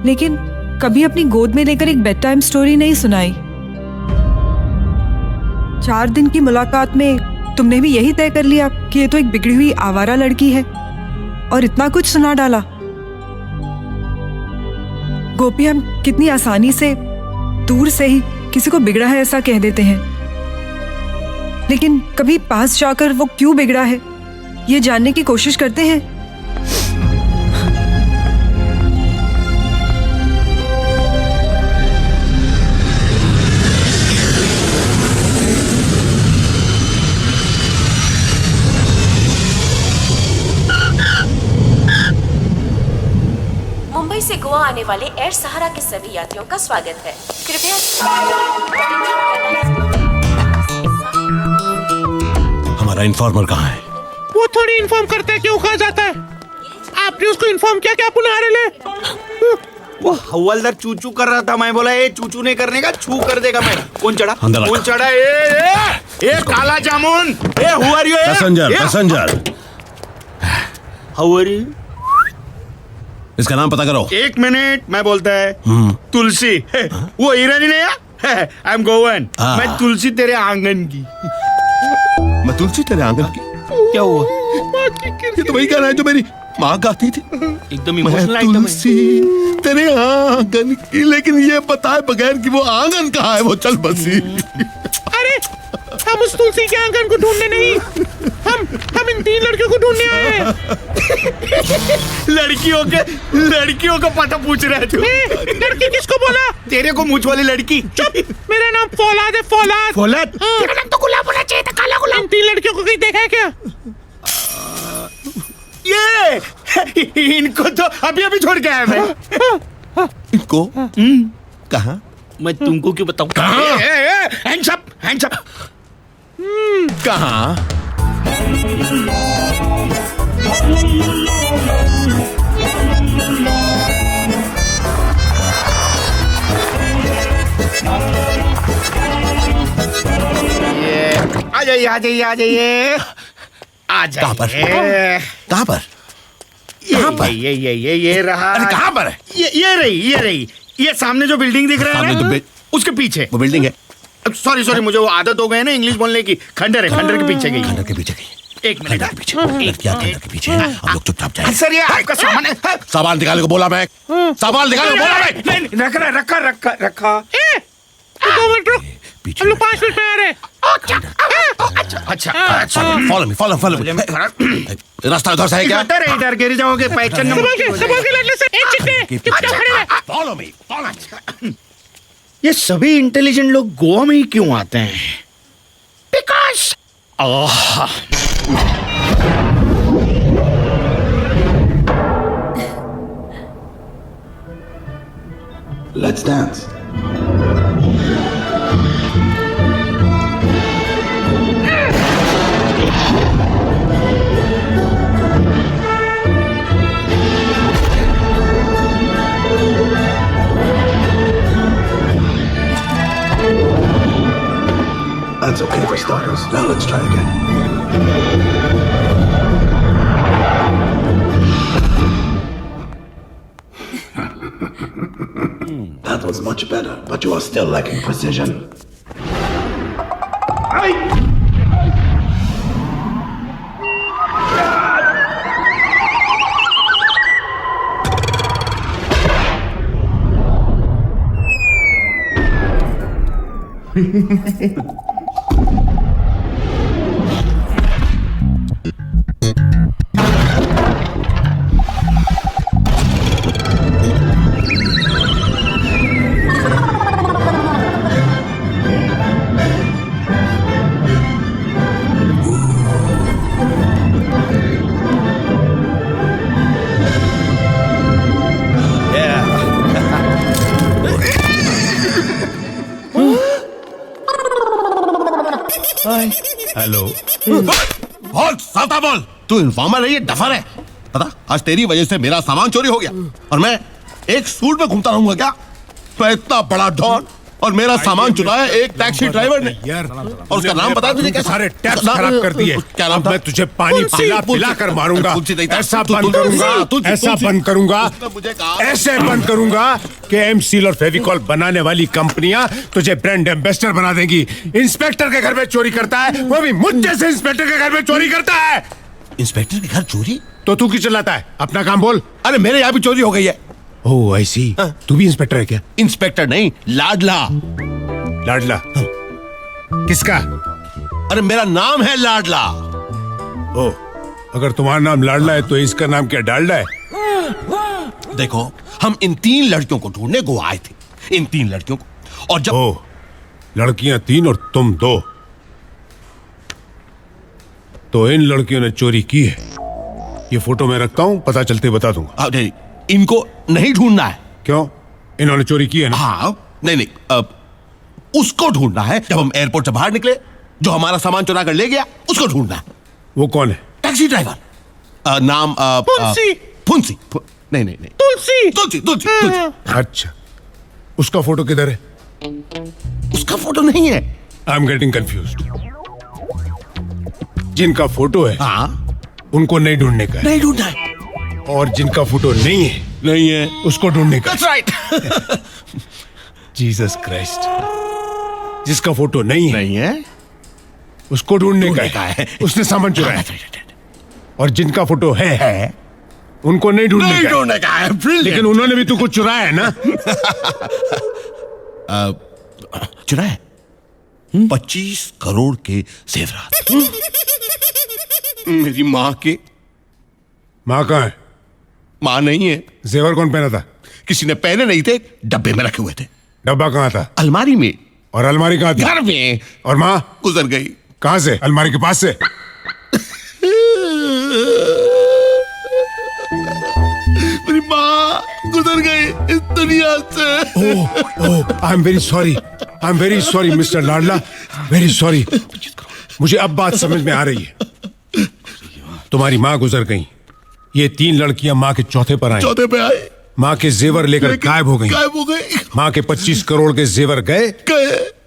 लेकिन कभी अपनी गोद में लेकर एक बेड टाइम स्टोरी नहीं सुनाई। 4 दिन की मुलाकात में तुमने भी यही तय कर लिया कि ये तो एक बिगड़ी हुई आवारा लड़की है, और इतना कुछ सुना डाला। गोपी, हम कितनी आसानी से दूर से ही किसी को बिगड़ा है ऐसा कह देते हैं, लेकिन कभी पास जाकर वो क्यों बिगड़ा है ये जानने की कोशिश करते हैं? मुंबई से गोवा आने वाले एयर सहारा के सभी यात्रियों का स्वागत है। कृपया हमारा इन्फॉर्मर कहाँ है? वो थोड़ी इन्फॉर्म करता है, क्यों कहा जाता है? आपने उसको इन्फॉर्म किया क्या पुनः ले? वो हवलदार चूचू कर रहा था, मैं बोला ये चूचू नहीं करने का, छू कर देगा मैं। कौन चढ़ा? कौन चढ़ा? ए काला जामुन, ए who are you? Passenger how are you? इसका नाम पता करो। 1 मिनट, मैं बोलता है तुलसी। वो ईरानी नहीं है, आई एम गोवन। मैं तुलसी तेरे आंगन की। मैं तुलसी तेरे आंगन की? क्या हुआ? ये तो वही गाना है जो मेरी माँ गाती थी। एकदम मैं इमोशनल तुलसी तेरे आंगन की, लेकिन ये बताए बगैर कि वो आंगन कहाँ है वो चल बसी। अरे हम उस तुलसी के आंगन को ढूंढने नहीं, हम इन 3 लड़कियों को ढूंढने आए हैं। लड़कियों का पता पूछ रहे थे। लड़की किसको बोला? तेरे को मूछ वाली लड़की। चुप, मेरा नाम फौलाद है, फौलाद। फौलाद? तेरा नाम तो गुलाब होना चाहिए था, काला गुलाब। इन 3 लड़कियों को कहीं देखा है क्या? ये इनको तो अभी छोड़ के आया मैं। इनको कहाँ? मैं तुमको क्यों बताऊं? Hands up, hands up. कहाँ? आ जाइए, आ जाइए, आ जाइए, आ जाइए। कहाँ पर? ये रहा। अरे कहाँ पर है? ये रही। ये सामने जो बिल्डिंग दिख रहा है ना, उसके पीछे वो बिल्डिंग है। सॉरी, मुझे वो आदत हो गई ना इंग्लिश बोलने की। खंडर है, खंडर के पीछे गई। खंडर के पीछे गई। 1 मिनट। खंडर के पीछे है। हम लोग चुपचाप जाए। सर, ये आपका सामान है। सामान निकालने को बोला मैं। सामान निकालने को बोला मैं। नहीं, रखा। 2 मिनट रुक, हम लोग 5 मिनट में आ रहे हैं। अच्छा। Follow me. रास्ता उधर से है क्या? इधर गिर जाओगे, पहचान संभाल के लड़ने से एक चिट्टे, चुपचाप खड़े रह। Follow me. ये सभी इंटेलिजेंट लोग गोवा में ही क्यों आते हैं? Because Let's dance. That's okay for starters. Now let's try again. That was much better, but you are still lacking precision. Hello. बोल साता बोल, तू इन्फॉर्मर है ये डफर है। पता आज तेरी वजह से मेरा सामान चोरी हो गया और मैं एक सूट में घूमता रहूंगा क्या? मैं इतना बड़ा डॉन और मेरा सामान चुराया एक टैक्सी ड्राइवर ने यार, और उसका नाम बता तुझे क्या? सारे टैक्स खराब कर दिए। क्या नाम था? मैं तुझे पानी पिला पिला कर मारूंगा। ऐसा बंद करूंगा, ऐसा बंद करूंगा, ऐसे बंद करूंगा कि एमसील और फेविकॉल बनाने वाली कंपनियां तुझे ब्रांड एम्बेसडर बना देंगी। इंस्पेक्टर के घर में चोरी करता है, वो भी मुझ जैसे इंस्पेक्टर के घर में चोरी करता है। इंस्पेक्टर के घर चोरी? तो तू क्यों चिल्लाता है? अपना काम बोल। अरे मेरे यहाँ भी चोरी हो गई है। ओह आई सी। तू भी इंस्पेक्टर है क्या? इंस्पेक्टर नहीं, लाडला। लाडला? किसका? अरे मेरा नाम है लाडला। ओ, अगर तुम्हारा नाम लाडला है तो इसका नाम क्या डालडा है? देखो, हम इन 3 लड़कियों को ढूंढने गोवा आए थे। इन 3 लड़कियों को। और जब ओ, लड़कियां 3 और तुम 2। तो इन लड़कियों ने चोरी की है। ये फोटो मैं रखता हूं, पता चलते बता दूंगा। नहीं, इनको नहीं ढूंढना है। क्यों? इन्होंने चोरी की है ना? हाँ, नहीं, उसको ढूंढना है। जब हम एयरपोर्ट से बाहर निकले, जो हमारा सामान चुरा कर ले गया, उसको ढूंढना है। वो कौन है? Taxi driver. नाम फुंसी। नहीं, तुलसी। अच्छा, उसका फोटो किधर है? उसका फोटो नहीं है। I am getting confused. जिनका फोटो है, हाँ, उनको नहीं ढूंढने का है। नहीं ढूंढना है। और जिनका फोटो नहीं है, उसको ढूंढने का। That's right. Jesus Christ. जिसका फोटो नहीं है, उसको ढूंढने का है। उसने सामान चुराया। और जिनका फोटो है, उनको नहीं ढूंढने का है। लेकिन उन्होंने भी तो कुछ चुराया है ना? चुराया 25 करोड़ के जेवरात। मेरी माँ के। माँ कहाँ है? माँ नहीं है। जेवर कौन पहना था? किसी ने पहने नहीं थे, डब्बे में रखे हुए थे। डब्बा कहाँ था? अलमारी में। और अलमारी कहाँ थी? घर में। और माँ गुजर गई। कहाँ से? अलमारी के पास से? मेरी माँ गुजर गई इस दुनिया से। Oh, I am very sorry mister Ladla, very sorry. मुझे अब बात समझ में आ रही है। तुम्हारी माँ गुजर गई, ये 3 लड़कियां माँ के चौथे पर आई। चौथे पे आए। माँ के जेवर लेकर गायब हो गई। माँ के 25 करोड़ के जेवर गए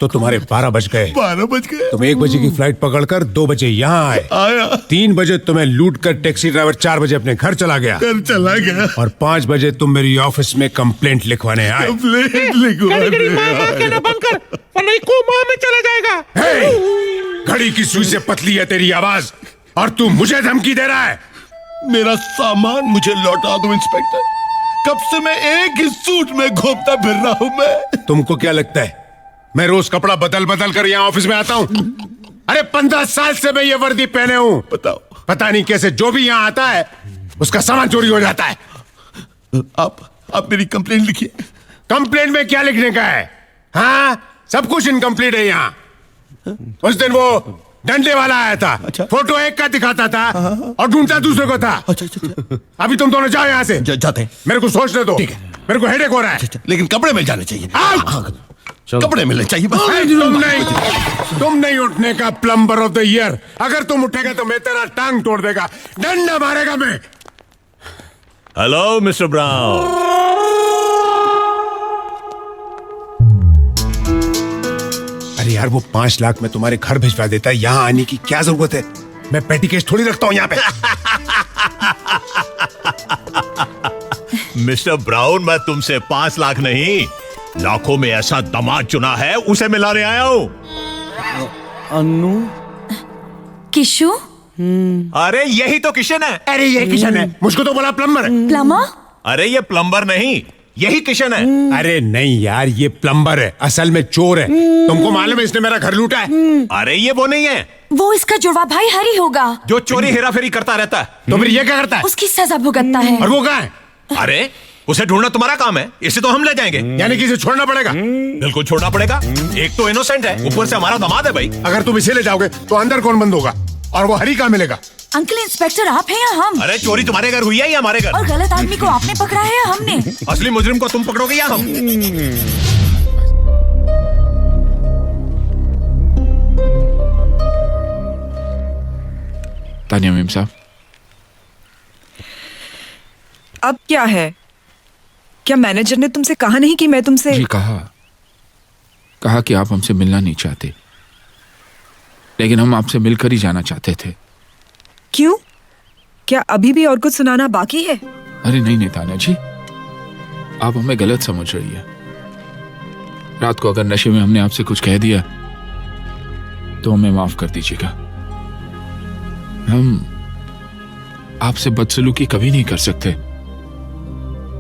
तो तुम्हारे 12 बज गए। 12 बज गए। तुम 1 बजे की फ्लाइट पकड़कर 2 बजे यहाँ आए। 3 बजे तुम्हें लूट कर टैक्सी ड्राइवर 4 बजे अपने घर चला गया। और 5 बजे तुम मेरी ऑफिस में कंप्लेंट लिखवाने आए। में चला जाएगा। घड़ी की सुई से पतली है तेरी आवाज, और तू मुझे धमकी दे रहा है। मेरा सामान मुझे लौटा दो इंस्पेक्टर। कब से मैं एक ही सूट में घूमता फिर रहा हूं मैं। तुमको क्या लगता है मैं रोज कपड़ा बदल बदल कर यहाँ ऑफिस में आता हूँ? अरे 15 साल से मैं ये वर्दी पहने हूँ। बताओ। पता नहीं कैसे जो भी यहाँ आता है उसका सामान चोरी हो जाता है। आप मेरी कंप्लेंट लिखिए। कंप्लेंट में क्या लिखने का है? हाँ, सब कुछ इनकम्प्लीट है यहाँ। उस दिन वो डंडे वाला आया था। अच्छा। फोटो एक का दिखाता था और ढूंढता दूसरे को था। अच्छा। अभी तुम दोनों जाओ यहाँ से। जाते। मेरे को सोचने दो। ठीक है। मेरे को हेडेक हो रहा है। लेकिन कपड़े मिल जाने चाहिए। चलो। कपड़े मिलने चाहिए बस। तुम नहीं उठने का प्लम्बर ऑफ द ईयर। अगर तुम उठेगा तो मैं तेरा टांग तोड़ देगा, डंडा मारेगा मैं। Hello mister brown. अरे यार, वो 5 लाख में तुम्हारे घर भिजवा देता है, यहाँ आने की क्या जरूरत है? मैं पेटी केस थोड़ी रखता हूँ यहाँ पे। मिस्टर ब्राउन, मैं तुमसे 5 लाख नहीं, लाखों में ऐसा दामाद चुना है, उसे मिलाने आया हूँ। अनु किशु अरे यही तो किशन है। अरे ये किशन है, मुझको तो बोला प्लम्बर है। प्लम्बर? अरे ये प्लम्बर नहीं, यही किशन है। अरे नहीं यार, ये प्लम्बर है, असल में चोर है। तुमको मालूम है इसने मेरा घर लूटा है। अरे ये वो नहीं है, वो इसका जुड़वा भाई हरी होगा, जो चोरी हेराफेरी करता रहता है। तो फिर ये क्या करता है? उसकी सजा भुगतता है। और वो कहाँ है? अरे उसे ढूंढना तुम्हारा काम है, इसे तो हम ले जाएंगे। यानी कि इसे छोड़ना पड़ेगा? बिल्कुल छोड़ना पड़ेगा। एक तो इनोसेंट है, ऊपर से हमारा दामाद है भाई। अगर तुम इसे ले जाओगे तो अंदर कौन बंद होगा? और वो हरी कहाँ मिलेगा? अंकल इंस्पेक्टर आप हैं या हम? अरे चोरी तुम्हारे घर हुई है या हमारे घर? और गलत आदमी को आपने पकड़ा है या हमने? असली मुजरिम को तुम पकड़ोगे या हम? तानिया मेम साहब, अब क्या है? क्या मैनेजर ने तुमसे कहा नहीं कि मैं तुमसे? जी कहा कि आप हमसे मिलना नहीं चाहते, लेकिन हम आपसे मिलकर ही जाना चाहते थे। क्यों? क्या अभी भी और कुछ सुनाना बाकी है? अरे नहीं तानिया जी, आप हमें गलत समझ रही है। रात को अगर नशे में हमने आपसे कुछ कह दिया तो हमें माफ कर दीजिएगा। हम आपसे बदसलूकी कभी नहीं कर सकते।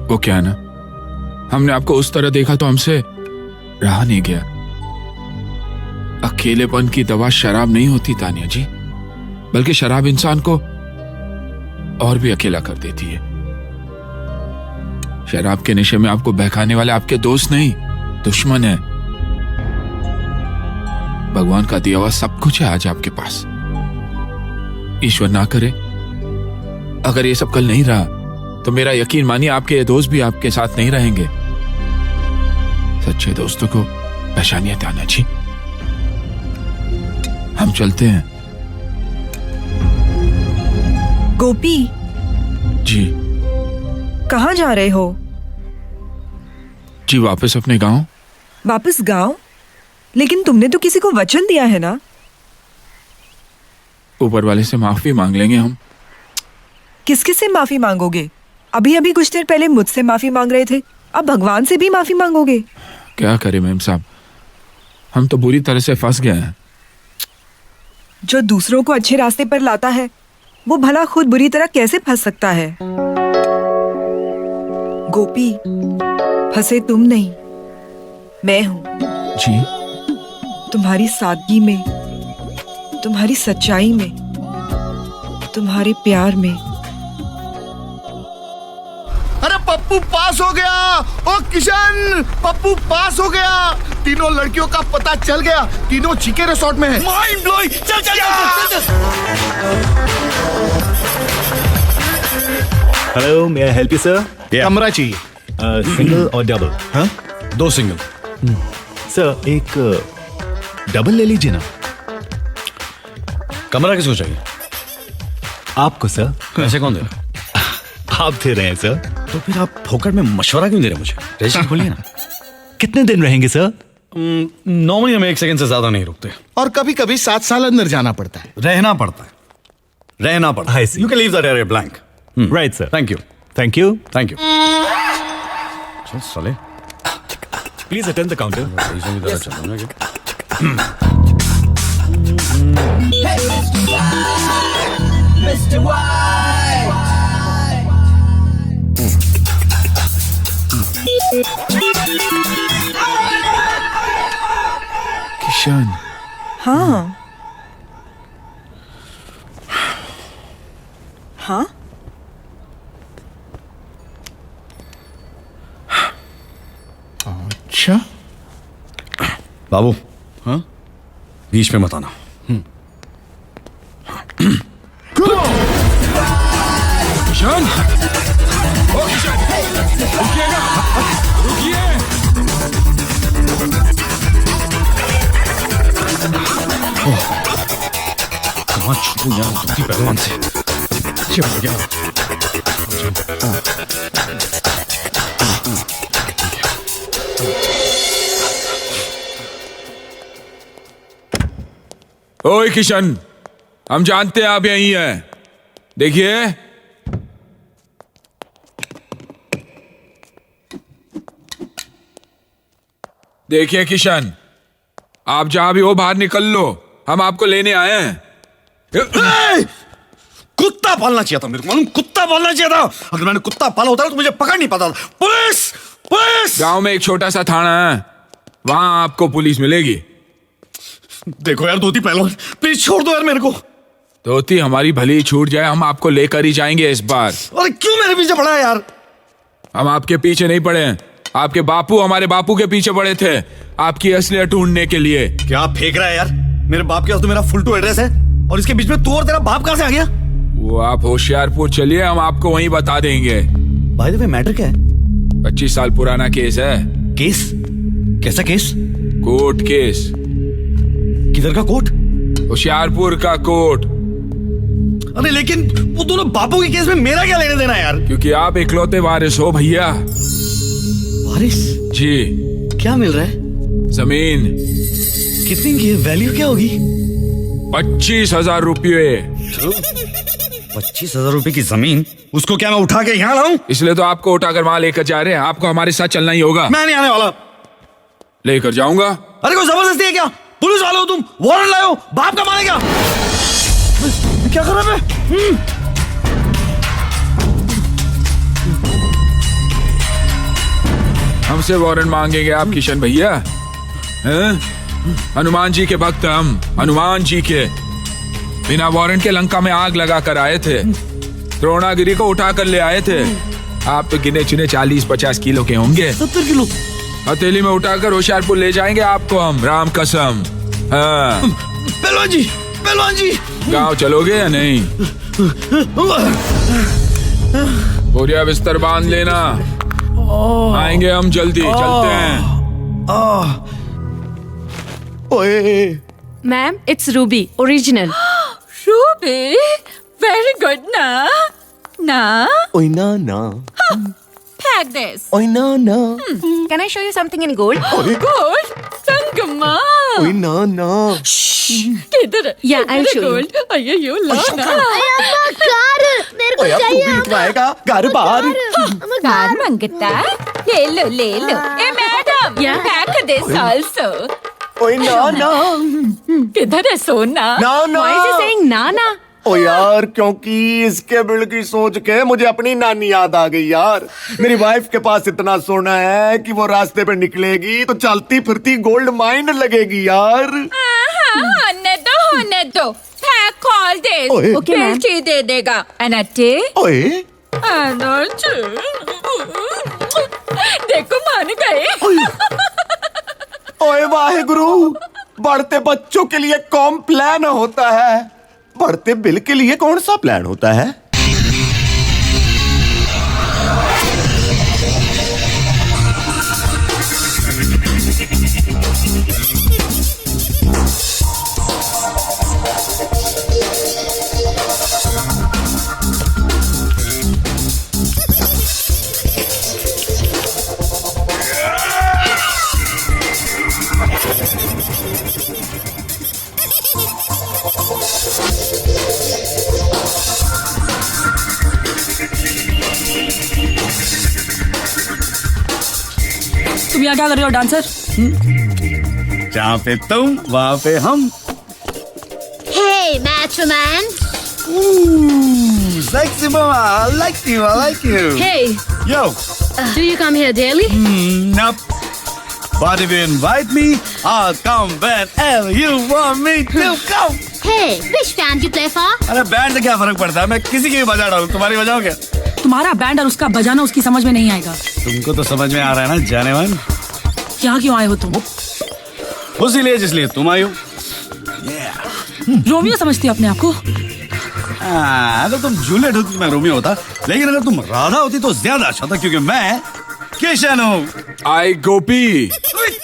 वो क्या है ना, हमने आपको उस तरह देखा तो हमसे रहा नहीं गया। अकेलेपन की दवा शराब नहीं होती तानिया जी, बल्कि शराब इंसान को और भी अकेला कर देती है। शराब के नशे में आपको बहकाने वाले आपके दोस्त नहीं, दुश्मन है। भगवान का दिया हुआ सब कुछ है आज आपके पास। ईश्वर ना करे अगर ये सब कल नहीं रहा तो मेरा यकीन मानिए आपके ये दोस्त भी आपके साथ नहीं रहेंगे। सच्चे दोस्तों को पहचानिए तानिया जी। हम चलते हैं। गोपी जी। कहाँ जा रहे हो? जी वापस अपने गांव। वापस गांव? लेकिन तुमने तो किसी को वचन दिया है ना? ऊपर वाले से माफी मांग लेंगे हम। किसके से माफी मांगोगे? अभी अभी कुछ देर पहले मुझसे माफी मांग रहे थे, अब भगवान से भी माफी मांगोगे? क्या करें मैम साहब, हम तो बुरी तरह से फंस गए हैं। जो दूसरों को अच्छे रास्ते पर लाता है वो भला खुद बुरी तरह कैसे फंस सकता है? गोपी, फंसे तुम नहीं, मैं हूं। जी। तुम्हारी सादगी में, तुम्हारी सच्चाई में, तुम्हारे प्यार में। अरे पप्पू पास हो गया। ओ किशन, पप्पू पास हो गया। तीनों लड़कियों का पता चल गया, तीनों चीके रिसोर्ट में है। Mind blowing. चल चल चल। Hello, may I help you sir? कमरा चाहिए। सिंगल और डबल? हाँ, 2 सिंगल। सर एक डबल ले लीजिए ना। कमरा किसको चाहिए? आपको सर। पैसे कौन दे रहा? आप दे रहे हैं सर। तो फिर आप फोकट में मशवरा क्यों दे रहे मुझे? रजिस्टर खोलिए ना। कितने दिन रहेंगे सर? नॉर्मली हम 1 सेकंड से ज्यादा नहीं रुकते। और कभी कभी 7 साल अंदर जाना पड़ता है। रहना पड़ता है। You can leave that area blank. Right sir. Thank you. Thank you. चल साले, please attend the counter. Kishan. हाँ हाँ, अच्छा बाबू, हाँ, बीच में मत आना। किशन। ओ किशन, रुकिएगा। कहाँ छूटूं यार दूती पहलवान से। चिपक गया। ओए किशन, हम जानते हैं आप यहीं हैं। देखिए, देखिए किशन, आप जहां भी हो बाहर निकल लो, हम आपको लेने आए हैं। कुत्ता पालना चाहिए था मेरे को, मालूम, कुत्ता पालना चाहिए था। अगर मैंने कुत्ता पाला होता तो मुझे पकड़ नहीं पाता था। Police, police! गांव में एक छोटा सा थाना है, वहां आपको पुलिस मिलेगी। देखो यार धोती पहलवान, प्लीज छोड़ दो यार मेरे को। धोती हमारी भली छूट जाए, हम आपको लेकर ही जाएंगे इस बार। अरे क्यों मेरे पीछे पड़ा है यार? हम आपके पीछे नहीं पड़े हैं, आपके बापू हमारे बापू के पीछे पड़े थे आपकी असलियत ढूंढने के लिए। क्या फेंक रहा है यार? मेरे बाप के पास तो मेरा फुलटू एड्रेस है, और इसके बीच में तू और तेरा बाप कहां से आ गया? वो आप होशियारपुर चलिए, हम आपको वहीं बता देंगे। बाय द वे मैटर क्या है? 25 साल पुराना केस है। केस? कैसा केस? Court case. किधर का कोर्ट? होशियारपुर का कोर्ट। अरे लेकिन वो दोनों बापों के केस में मेरा क्या लेने देना यार? क्योंकि आप इकलौते वारिस हो भैया। वारिस? जी। क्या मिल रहा है? जमीन। कितनी की वैल्यू क्या होगी? 25,000 रुपये। 25,000 रुपए की जमीन? उसको क्या मैं उठा के यहाँ लाऊं? इसलिए तो आपको उठाकर वहां लेकर जा रहे हैं, आपको हमारे साथ चलना ही होगा। मैं नहीं आने वाला। लेकर जाऊंगा। अरे कोई जबरदस्ती है क्या? पुलिस वाले हो तुम, वारंट लाए हो, बाप का मानेगा। क्या कर रहा है? हमसे वारंट मांगेंगे आप किशन भैया? हैं? हनुमान जी के भक्त हम, हनुमान जी के। बिना वारंट के लंका में आग लगा कर आए थे, द्रोणागिरी को उठा कर ले आए थे। आप तो गिने चुने 40-50 किलो के होंगे। 70 किलो? हथेली में उठाकर होशियारपुर ले जाएंगे आपको हम, राम कसम। हाँ। पहलवान जी, पहलवान जी, गाँव चलोगे या नहीं? बोरिया बिस्तर बांध लेना, आएंगे हम जल्दी। चलते हैं। ओए ma'am, it's Ruby original. Ruby, very good ना ना। ओए ना ना, Take this. ओए ना ना, can I show you something in gold? Gold, Sangma. ओए ना ना। किधर? Yeah, I'll show you. Gold. अయ్యయ్యో लाना। मेरे ओए अब तू बीट पाएगा घर बाहर। कार मंगता? ले लो ले लो। ए madam, Yeah. take this also. ओए ना ना, किधर है सोना? ना ना। Why is he saying नाना? ओ यार, क्योंकि इसके बिल की सोच के मुझे अपनी नानी याद आ गई यार। मेरी वाइफ के पास इतना सोना है कि वो रास्ते पे निकलेगी तो चलती फिरती गोल्ड माइन लगेगी यार। होने दो। Take all this. ओए। Okay, ma'am. बेल्टी दे देगा। अनट्टे? ओए अनट्टे। देखो मान गए। ओए वाहेगुरु, बढ़ते बच्चों के लिए कौन प्लान होता है, बढ़ते बिल के लिए कौन सा प्लान होता है? तुम यहाँ क्या कर रहे हो डांसर? जहाँ पे तुम वहाँ पे हम। Hey, macho man. Sexy mama, I like you, I like you. Hey, Yo, do you come here daily? nope. But if you invite me, I'll come whenever you want me to come. Hey, which band you play for? अरे band से क्या फर्क पड़ता है? मैं किसी की भी बजा डालूं, तुम्हारी बजाओ क्या? तुम्हारा बैंड और उसका बजाना उसकी समझ में नहीं आएगा। तुमको तो समझ में आ रहा है ना जाने मन? यहाँ क्यों आए हो तुम? उसी लिए जिसलिए तुम आई हो। रोमियो समझती हो अपने आप को? अगर तुम जूलियट होती तो मैं रोमियो होता, लेकिन अगर तुम राधा होती तो ज्यादा अच्छा था, क्योंकि मैं किशन हूँ। आई गोपी।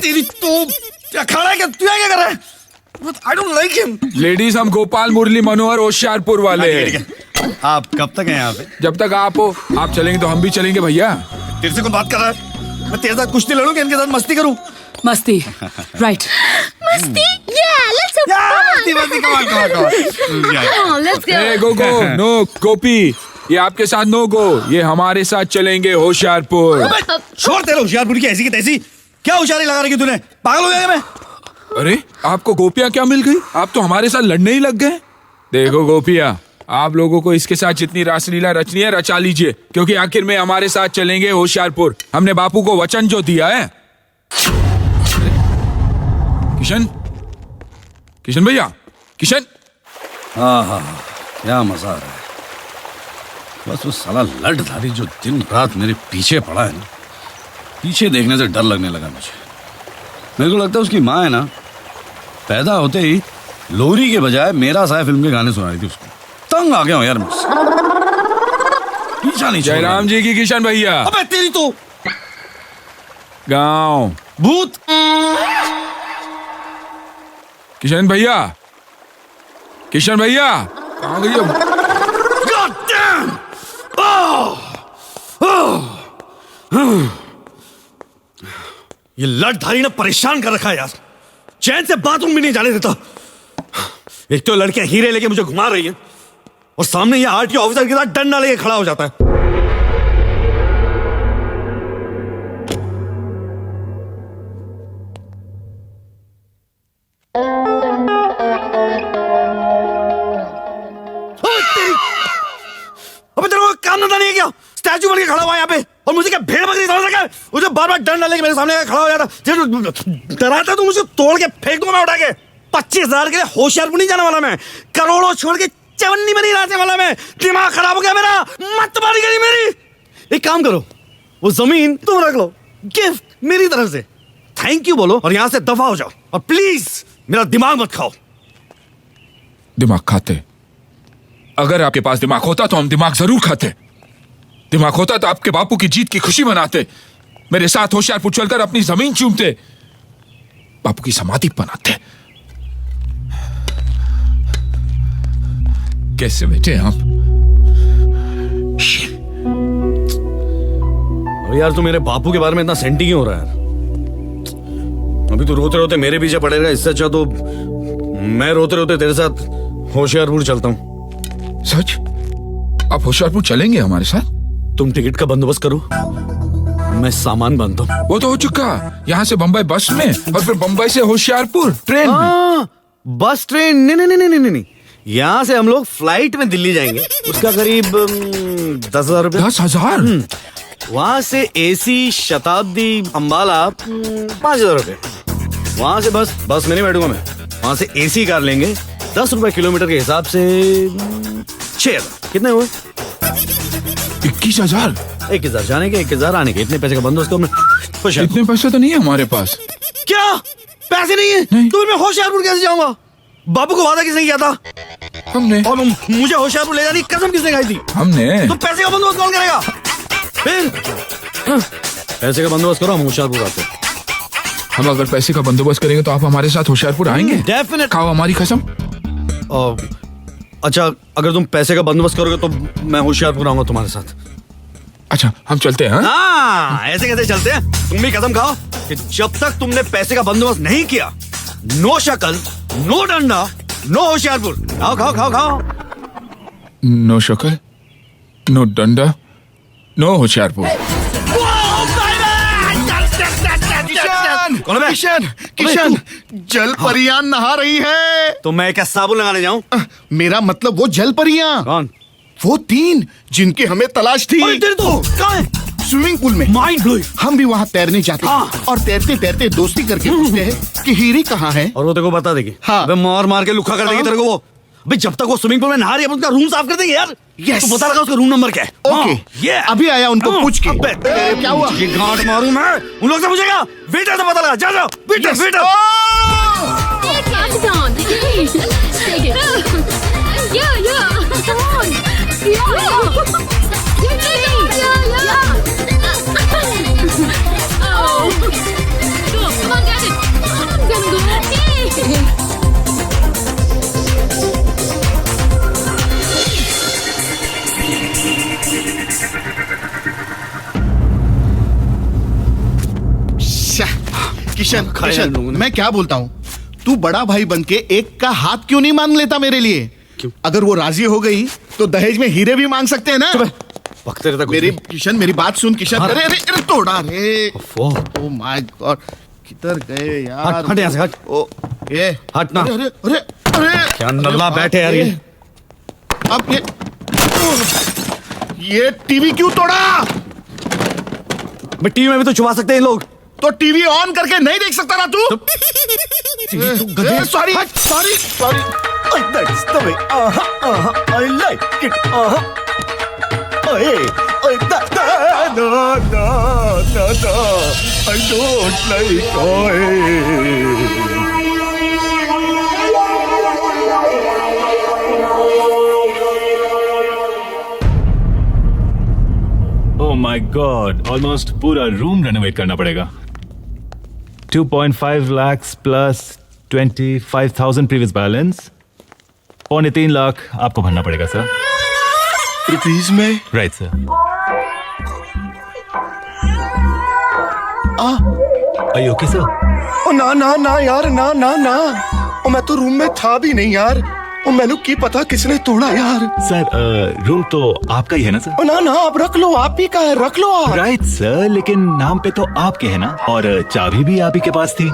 तेरी तो क्या खड़ा है क्या? तू क्या कर रहा है? I don't like him. Ladies हम गोपाल मुरली मनोहर होशियारपुर वाले ठीक है। आप कब तक हैं यहाँ पे? जब तक आप हो, आप चलेंगे तो हम भी चलेंगे भैया। तेरे से कौन बात कर रहा है? मैं तेरे साथ कुश्ती लड़ूं कि इनके साथ मस्ती करूं? मस्ती राइट मस्ती let's मस्ती come on. ए गो नो गोपी, ये आपके साथ नो गो, ये हमारे साथ चलेंगे होशियारपुर। छोड़ तेरे होशियारपुर की ऐसी की तैसी। क्या होशियारी लगा रखी तूने? पागल हो गया क्या मैं? अरे आपको गोपियां क्या मिल गई? आप तो हमारे साथ लड़ने ही लग गए। देखो गोपिया, आप लोगों को इसके साथ जितनी रासलीला रचनी है रचा लीजिए, क्योंकि आखिर में हमारे साथ चलेंगे होशियारपुर। हमने बापू को वचन जो दिया है। किशन भैया, किशन। हाँ, क्या मजा आ रहा है। बस वो साला लठधारी जो दिन रात मेरे पीछे पड़ा है ना, पीछे देखने से डर लगने लगा मुझे। मेरे को लगता है उसकी माँ है ना, पैदा होते ही लोरी के बजाय मेरा साया फिल्म के गाने सुना रही थी उसको। तंग आ गया हूँ यार मुझसे। पीछा नहीं। जयराम जी की किशन भैया। अबे तेरी तो गाँव भूत। किशन भैया, किशन भैया कहाँ गई अब? God damn! ये लठधारी ने परेशान कर रखा है यार। चैन से बाथरूम भी नहीं जाने देता। एक तो लड़कियां हीरे लेके मुझे घुमा रही हैं, और सामने ये आरटीओ ऑफिसर के साथ डंडा लेके खड़ा हो जाता है। अबे तेरे को काम धंधा नहीं है क्या? स्टैचू बन के खड़ा हुआ है यहाँ पे, और मुझे क्या भेड़ बकरी समझ रखा है? मुझे बार बार डंडा लेके मेरे सामने खड़ा हो जाता। डराता तो मुझे तोड़ के फेंक दूंगा मैं उठा के। 25,000 के लिए होशियारपुर नहीं जाने वाला मैं। करोड़ों छोड़ के चवन्नी में नहीं रहने वाला मैं। दिमाग खराब हो गया मेरा। मत मारी गई मेरी। एक काम करो, वो जमीन तुम रख लो, गिफ्ट मेरी तरफ से। थैंक यू बोलो और यहाँ से दफा हो जाओ, और प्लीज मेरा दिमाग मत खाओ। दिमाग खाते? अगर आपके पास दिमाग होता तो हम दिमाग जरूर खाते। दिमाग होता तो आपके बापू की जीत की खुशी मनाते, मेरे साथ होशियारपुर चलकर अपनी जमीन चूमते, बापू की समाधि बनाते। कैसे बेटे आप? यार तू मेरे बापू के बारे में इतना सेंटी क्यों हो रहा है? अभी तो रोते रोते मेरे पीछे पड़ेगा, इससे अच्छा तो मैं रोते रोते तेरे साथ होशियारपुर चलता हूँ। सच? आप होशियारपुर चलेंगे हमारे साथ? तुम टिकट का बंदोबस्त करो, मैं सामान बांधता हूँ। वो तो हो चुका, यहाँ से बंबई बस में और फिर बंबई से होशियारपुर ट्रेन में। बस ट्रेन नहीं, यहाँ से हम लोग फ्लाइट में दिल्ली जाएंगे। उसका करीब 10,000 रुपए। 10,000? वहां से एसी शताब्दी अंबाला 5,000 रुपए। वहां से बस में नहीं बैठूंगा मैं, वहां से एसी कार लेंगे। 10 रुपए किलोमीटर के हिसाब से 6,000। कितने हुए? 21,000। 1,000 जाने के, 1,000 आने के। इतने पैसे का बंदोबस्त करो। मैं इतने पैसे तो नहीं है हमारे पास। क्या पैसे नहीं है? तो मैं होशियारपुर कैसे जाऊंगा? बाबू को वादा किसने किया था? हमने। और मुझे होशियारपुर ले जाने की कसम किसने खाई थी? हमने। तो पैसे का बंदोबस्त कौन करेगा? फिर पैसे का बंदोबस्त करो, हम होशियारपुर आते हैं। हम अगर पैसे का बंदोबस्त करेंगे तो आप हमारे साथ होशियारपुर आएंगे? डेफिनेट। खाओ हमारी कसम। अच्छा, अगर तुम पैसे का बंदोबस्त करोगे तो मैं होशियारपुर आऊंगा तुम्हारे साथ। अच्छा, हम चलते हैं। हाँ, ऐसे कैसे चलते हैं? तुम भी कसम खाओ कि जब तक तुमने पैसे का बंदोबस्त नहीं किया, नो शक्ल, नो डंडा, नो होशियारपुर। खाओ खाओ खाओ खाओ। नो शक्ल, नो डंडा, नो होशियारपुर। किशन, जल परियां नहा रही है। तो मैं क्या साबुन लगाने जाऊं? मेरा मतलब वो जल परियां। कौन? वो 3 जिनकी हमें तलाश थी। कहाँ है? स्विमिंग पूल में। Mind blowing. हम भी वहाँ तैरने जाते हैं। हाँ। और तैरते तैरते दोस्ती करके पूछते हैं कि हीरी कहाँ है। और वो तेरे को बता देगी। हाँ। अबे मार के लुखा कर देगी तेरे को वो। भाई जब तक वो स्विमिंग पूल में नहा रही है, उसका रूम साफ कर देंगे यार। Yes. तो बता लगा उसका रूम नंबर क्या है? ओके, अभी आया उनको पूछ के। क्या हुआ? ये गांठ मारूं मैं, उन लोग से पूछेगा। वेटर से पता लगा। जा वेटर। किशन किशन मैं क्या बोलता हूँ, तू बड़ा भाई बन के एक का हाथ क्यों नहीं मांग लेता मेरे लिए? क्यों? अगर वो राजी हो गई तो दहेज में हीरे भी मांग सकते हैं ना? वक्त रहता मेरी किशन मेरी बात सुन किशन। अरे अरे अरे तोड़ा रे। ओ माय गॉड, किधर गए यार? हट यहाँ से, हट। ओ ये हट ना। अरे अरे अरे अरे क्या नल्ला बैठे यार ये। अब ये टीवी क्यों तोड़ा? टीवी में भी तो छुपा सकते हैं लोग। तो टीवी ऑन करके नहीं देख सकता ना तू? Sorry sorry sorry. That's the way. I like it. No. I don't like it. Oh my God! Almost पूरा रूम रेनोवेट करना पड़ेगा. 2.5 lakhs plus 25,000 previous balance. 3.5 lakh आपको भरना पड़ेगा सर. रुपीज में? Right sir. Are you okay, sir? ओ ना यार ना। ओ मैं तो रूम में था भी नहीं यार. ओ मैंने की पता किसने तोड़ा यार. सर रूम तो आपका ही है ना सर? ओ ना आप रख लो, आप ही का है, रख लो आप. राइट सर, लेकिन नाम पे तो आपके है ना, और चाबी भी आप ही के पास थी.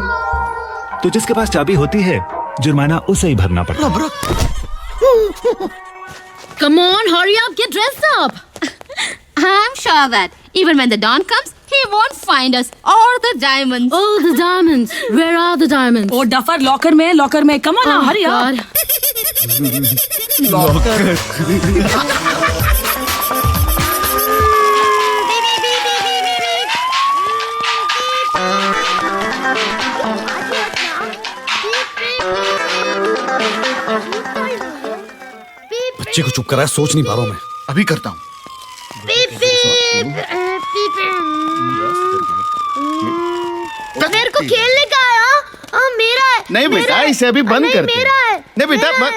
तो जिसके पास चाबी होती है जुर्माना उसे ही भरना पड़ता है. Come on, hurry up, get dressed up. I'm sure that even when the dawn comes, he won't find us or the diamonds. Oh, the diamonds. Where are the diamonds? Oh, duffer locker में. Come on, now, hurry up. बच्चे को चुप कराया, सोच नहीं पा रहा हूं मैं. अभी करता हूँ. मेरे को खेलने का आया. मेरा है. नहीं बेटा, इसे अभी बंद करते हैं. मेरा है. नहीं बेटा बंद.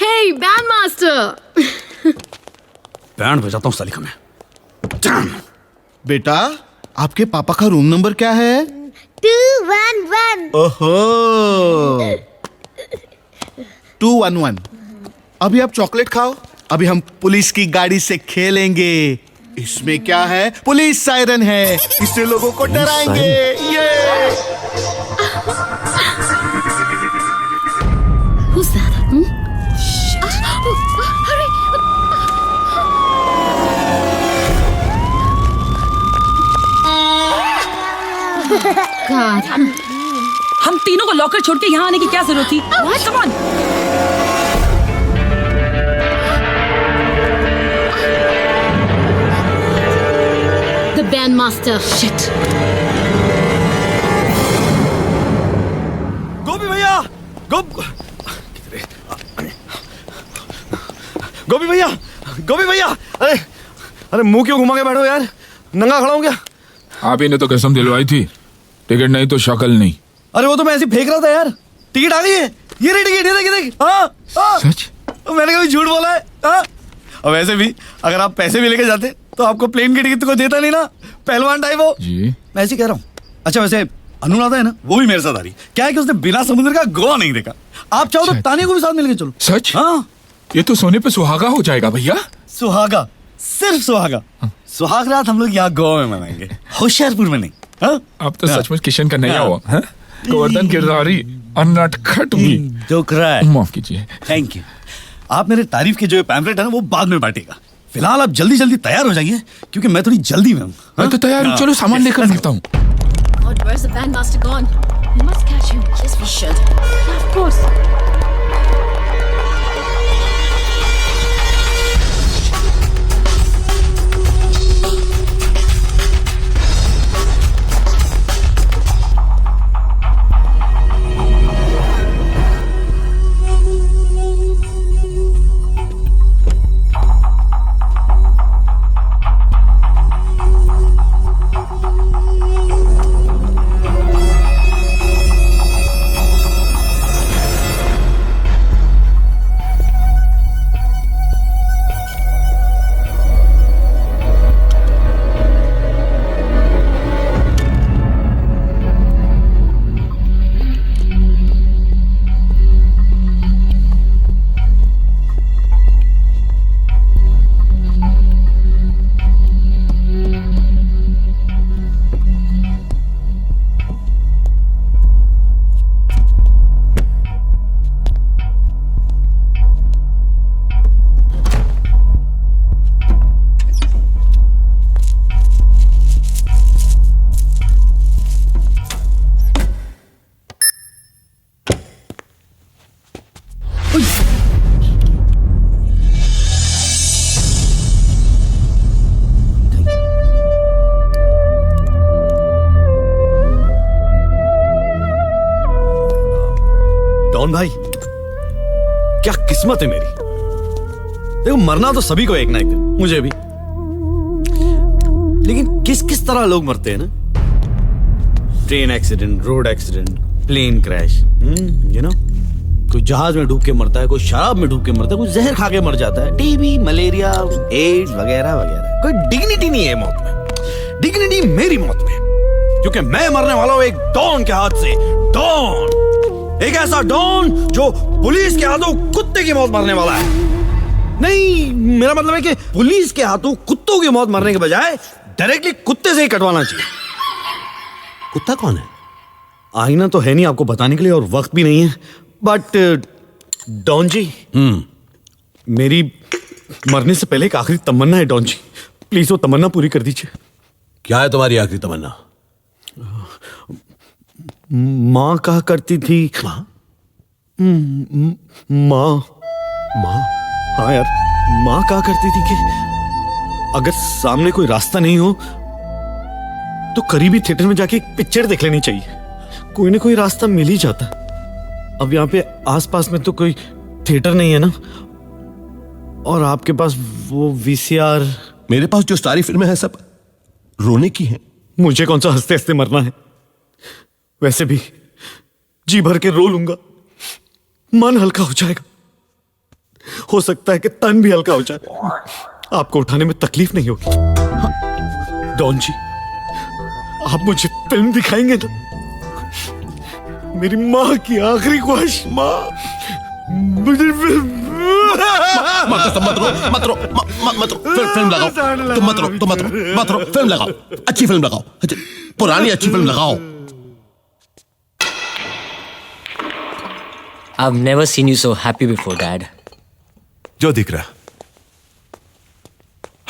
Hey, bandmaster. बैंड बजाता हूँ सालिका में. बेटा आपके पापा का रूम नंबर क्या है? 211. ओहो 211. अभी आप चॉकलेट खाओ, अभी हम पुलिस की गाड़ी से खेलेंगे. इसमें क्या है? पुलिस सायरन है, इससे लोगों को डराएंगे. ये Who's that? Hurry. God. हम तीनों को लॉकर छोड़ के यहाँ आने की क्या जरूरत थी? Come on. The bandmaster. Shit. गोपी भैया, गोपी भैया, अरे मुंह क्यों घुमा के बैठो यार? नंगा खड़ा हूं क्या? आप ही ने तो कसम दिलवाई थी, टिकट नहीं तो शक्ल नहीं. अरे वो तो मैं ऐसे फेंक रहा था यार. टिकट आ गई है. ये रही टिकट, ये देख. हाँ. सच? मैंने कभी झूठ बोला है? हाँ. और वैसे भी अगर आप पैसे भी लेके जाते तो आपको प्लेन की टिकट तो कोई देता नहीं ना. पहलवान टाइप हो जी. मैं ऐसे कह रहा हूँ. अच्छा वैसे अनुराधा है ना, वो भी मेरे साथ आ रही. क्या है कि उसने बिना समुद्र का गोवा नहीं देखा. आप चाहो तो तानिया को भी साथ मिलके चलो. सच? हाँ. ये तो सोने पे सुहागा हो जाएगा भैया. सुहागा? सिर्फ सुहागा? सुहाग रात हम लोग यहाँ गोवा में मनाएंगे, होशियारपुर में नहीं. हाँ? आप तो सचमुच किशन का नया हुआ. गोवर्धन किरदारी और नटखट भी. दुख रहा है. माफ कीजिए. Thank you. आप मेरे तारीफ के जो पैम्फलेट है ना वो बाद में बांटेगा. फिलहाल आप जल्दी जल्दी तैयार हो जाइए क्योंकि मैं थोड़ी जल्दी में हूँ. मैं तो तैयार हूँ. चलो सामान लेकर निकलता हूँ. God, where's the bandmaster gone? We must catch him. Yes, we should. Yeah, of course. Don भाई, क्या किस्मत है मेरी। देखो, मरना तो सभी को एक ना एक दिन, मुझे भी। लेकिन किस किस तरह लोग मरते हैं ना। Train accident, road accident, plane crash, you know. कोई जहाज में डूब के मरता है, कोई शराब में डूब के मरता है, कोई जहर खा के मर जाता है, टीबी, मलेरिया, एड्स वगैरह वगैरह। कोई डिग्निटी नहीं है मौत में। डिग्निटी मेरी मौत में, क्योंकि मैं मरने वाला हूं एक डॉन के हाथ से। डॉन, एक ऐसा डॉन जो पुलिस के हाथों कुत्ते की मौत मरने वाला है। नहीं, मेरा मतलब है कि पुलिस के हाथों कुत्तों की मौत मरने के बजाय डायरेक्टली कुत्ते से ही कटवाना चाहिए। कुत्ता कौन है? आईना तो है नहीं आपको बताने के लिए, और वक्त भी नहीं है। बट डॉन जी, मेरी मरने से पहले एक आखिरी तमन्ना है डॉन जी, प्लीज वो तमन्ना पूरी कर दीजिए। क्या है तुम्हारी आखिरी तमन्ना? माँ कहा करती थी। माँ हाँ यार, माँ कहा करती थी कि अगर सामने कोई रास्ता नहीं हो तो करीबी थिएटर में जाके एक पिक्चर देख लेनी चाहिए। कोई ना कोई रास्ता मिल ही जाता। अब यहाँ पे आसपास में तो कोई थिएटर नहीं है ना, और आपके पास वो वीसीआर। मेरे पास जो सारी फिल्में हैं सब रोने की हैं। मुझे कौन सा हंसते हंसते मरना है। वैसे भी जी भर के रो लूंगा, मन हल्का हो जाएगा। हो सकता है कि तन भी हल्का हो जाए, आपको उठाने में तकलीफ नहीं होगी। डॉन जी, आप मुझे फिल्म दिखाएंगे ना? मेरी माँ की आखिरी ख्वाहिश। माँ, मुझे मत रो, फिल्म लगाओ। तुम मत रो, फिल्म लगाओ, अच्छी फिल्म लगाओ, पुरानी अच्छी फिल्म लगाओ। I've never seen you so happy before, Dad. जो दिख रहा,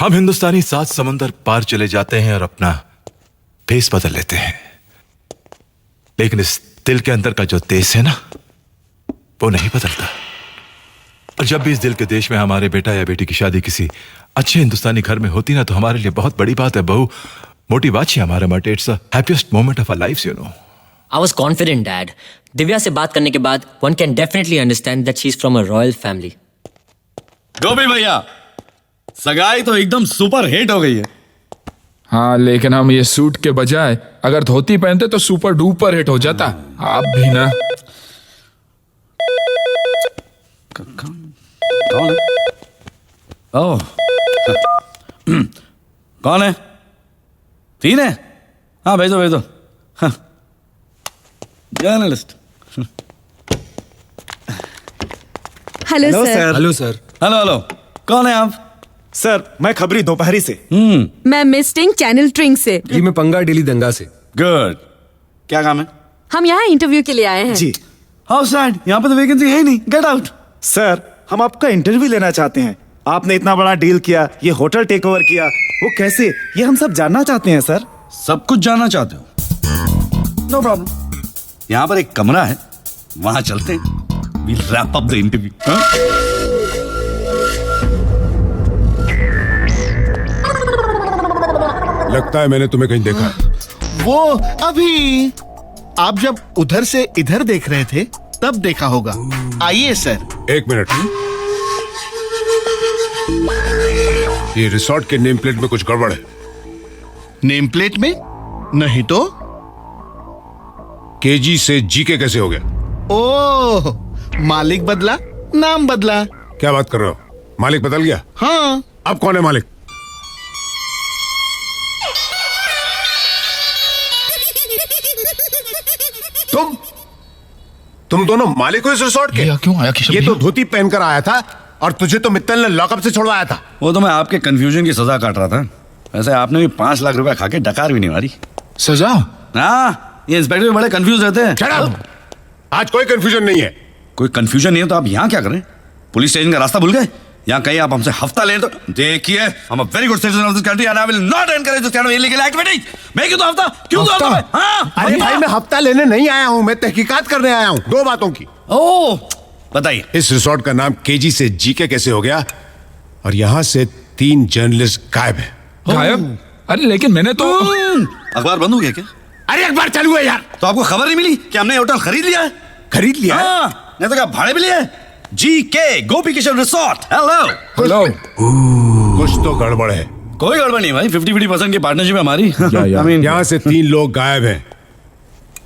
हम हिंदुस्तानी 7 समंदर पार चले जाते हैं और अपना भेस बदल लेते हैं, लेकिन इस दिल के अंदर का जो देश है ना, वो नहीं बदलता। और जब भी इस दिल के देश में हमारे बेटा या बेटी की शादी किसी अच्छे हिंदुस्तानी घर में होती ना, तो हमारे लिए बहुत बड़ी बात है। बहु मोटी बात ही हमारे માટે it's the happiest moment of our lives, you know. I was confident, Dad. Divya से बात करने के बाद one can definitely understand that she's from a royal family. गोभी भैया, सगाई तो एकदम सुपर हिट हो गई है। हाँ, लेकिन हम ये सूट के बजाय अगर धोती पहनते तो सुपर डुपर हिट हो जाता। आप भी ना। कौन है? ओह, कौन है? 3 है? हाँ, भेजो। हाँ, journalist. Hello sir. Hello sir. Hello, कौन है आप? सर, मैं खबरी दोपहरी से। मैं मिस्टिंग चैनल ट्रिंग से। जी, मैं पंगा डेली दंगा से। गुड। क्या काम है? हम यहाँ इंटरव्यू के लिए आए हैं। जी। हाउ सैड, यहाँ पे तो वैकेंसी है ही नहीं। Get out. सर, हम आपका इंटरव्यू लेना चाहते हैं। आपने इतना बड़ा डील किया, ये होटल टेक ओवर किया, वो कैसे, ये हम सब जानना चाहते हैं सर। सब कुछ जानना चाहते हो? No problem. यहाँ पर एक कमरा है, वहां चलते हैं। We'll wrap up the interview. लगता है मैंने तुम्हें कहीं देखा। वो अभी आप जब उधर से इधर देख रहे थे तब देखा होगा। आइए सर। 1 मिनट। ये रिसोर्ट के नेम प्लेट में कुछ गड़बड़ है। नेम प्लेट में? नहीं तो। केजी से जीके कैसे हो गया? ओह, मालिक बदला, नाम बदला। क्या बात कर रहे हो? मालिक बदल गया? हाँ। अब कौन है मालिक? तुम दोनों मालिक हो इस रिसोर्ट के? क्यों आया किशन? ये तो धोती पहनकर आया था और तुझे तो मित्तल ने लॉकअप से छुड़वाया था। वो तो मैं आपके कंफ्यूजन की सजा काट रहा था। वैसे आपने भी 5 लाख रुपए खा के डकार भी नहीं मारी। सजा? हाँ, ये इंस्पेक्टर भी बड़े कंफ्यूज रहते हैं। Shut up! आज कोई कंफ्यूजन नहीं है। कोई कंफ्यूजन नहीं है तो आप यहाँ क्या करें? पुलिस स्टेशन का रास्ता भूल गए? यहाँ कहीं आप हमसे हफ्ता ले तो देखिए, I'm a very good citizen of this country and I will not encourage this kind of illegal activity. मैं क्यों तो हफ्ता? क्यों तो हफ्ता? हाँ, अरे भाई, मैं हफ्ता लेने नहीं आया हूँ, मैं तहकीकात करने आया हूँ 2 बातों की। ओह, बताइए। इस रिसोर्ट का नाम केजी से जीके कैसे हो गया और यहाँ से 3 जर्नलिस्ट गायब है? गायब? अरे लेकिन मैंने तो अखबार बंद हो गया क्या? अरे अखबार चालू है यार। तो आपको खबर नहीं मिली कि हमने होटल खरीद लिया है? खरीद लिया है? हाँ, नहीं तो क्या भाड़े पे लिया है? जीके गोपी किशन रिसोर्ट। Hello hello. कुछ तो गड़बड़ है। कोई गड़बड़ नहीं भाई, 50-50% की पार्टनरशिप है हमारी। I mean, यहाँ से 3 लोग गायब हैं,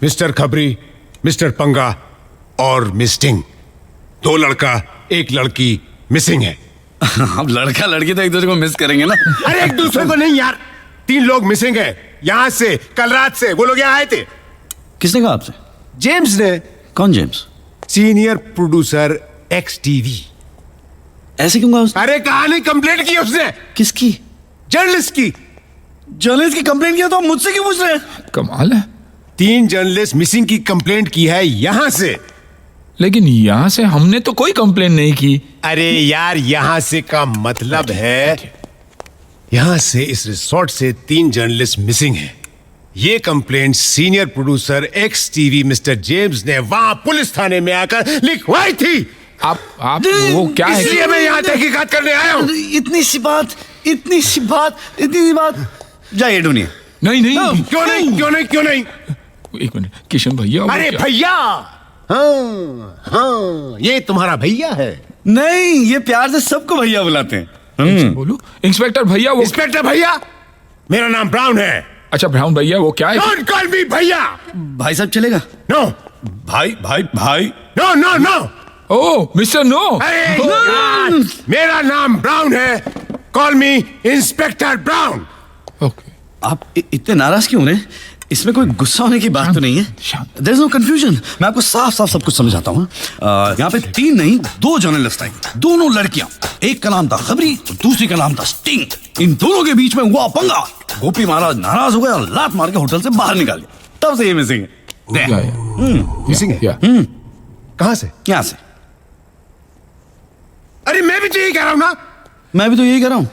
मिस्टर खबरी, मिस्टर पंगा और मिस्टिंग। 2 लड़का 1 लड़की मिसिंग है। अब लड़का लड़की तो एक दूसरे को मिस करेंगे ना। अरे एक दूसरे को नहीं यार, 3 लोग मिसिंग है यहाँ से। कल रात से वो लोग यहाँ आए थे। किसने कहा आपसे? जेम्स ने। कौन जेम्स? Senior producer XTV। ऐसे क्यों कहा उसने? अरे कहानी कंप्लेंट की उसने। किसकी? जर्नलिस्ट की। जर्नलिस्ट की कंप्लेंट किया तो आप मुझसे क्यों पूछ रहे हैं? कमाल है। 3 जर्नलिस्ट मिसिंग की कंप्लेंट की है यहाँ से। लेकिन यहाँ से हमने तो कोई कंप्लेन नहीं की। अरे यार यहाँ से का मतलब है यहाँ से इस रिसोर्ट से 3 जर्नलिस्ट मिसिंग हैं। ये complaint senior producer XTV mister James ने वहां पुलिस थाने में आकर लिखवाई थी। आप वो क्या है? इसलिए मैं यहाँ तहकीकात करने आया हूँ। इतनी सी बात। जाइए ढूंढिए। नहीं क्यों नहीं? एक मिनट किशन भैया। अरे भैया, हाँ, ये तुम्हारा भैया है। नहीं, ये प्यार से सबको भैया बुलाते हैं। बोलो इंस्पेक्टर भैया। वो इंस्पेक्टर भैया? मेरा नाम ब्राउन है। अच्छा ब्राउन भैया, वो क्या है? Don't call me भैया। भाई साहब चलेगा? नो। भाई। नो। ओह मिस्टर नो। मेरा नाम ब्राउन है। कॉल मी इंस्पेक्टर ब्राउन। ओके। आप इतने नाराज क्यों हो रहे हैं? इसमें कोई गुस्सा होने की बात तो नहीं है। There is no confusion। मैं आपको साफ सब कुछ समझाता हूँ। यहाँ पे 3 नहीं 2 जर्नलिस्ट आए, दोनों लड़कियां। एक का नाम था खबरी, दूसरी का नाम था स्टिंग। इन दोनों के बीच में हुआ पंगा। गोपी महाराज नाराज हो गए और लात मार के होटल से बाहर निकाल दिया। तब से ये मिसिंग है। मिसिंग है? कहाँ से? यहाँ से। अरे मैं भी तो यही कह रहा हूँ ना। मैं भी तो यही कह रहा हूँ।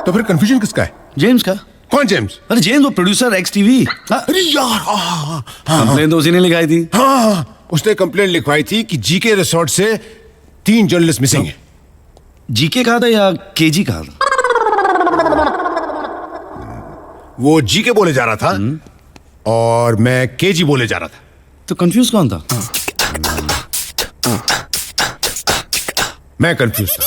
तो फिर कंफ्यूजन किसका है? जेम्स का। कौन जेम्स? अरे जेम्स वो प्रोड्यूसर XTV। अरे यार कंप्लेन तो उसी ने लिखाई थी। हाँ, उसने कंप्लेंट लिखवाई थी कि जीके रिसोर्ट से 3 जर्नलिस्ट मिसिंग है। जीके कहा था या केजी कहा था? वो जीके बोले जा रहा था और मैं केजी बोले जा रहा था। तो कंफ्यूज कौन था? मैं कंफ्यूज था।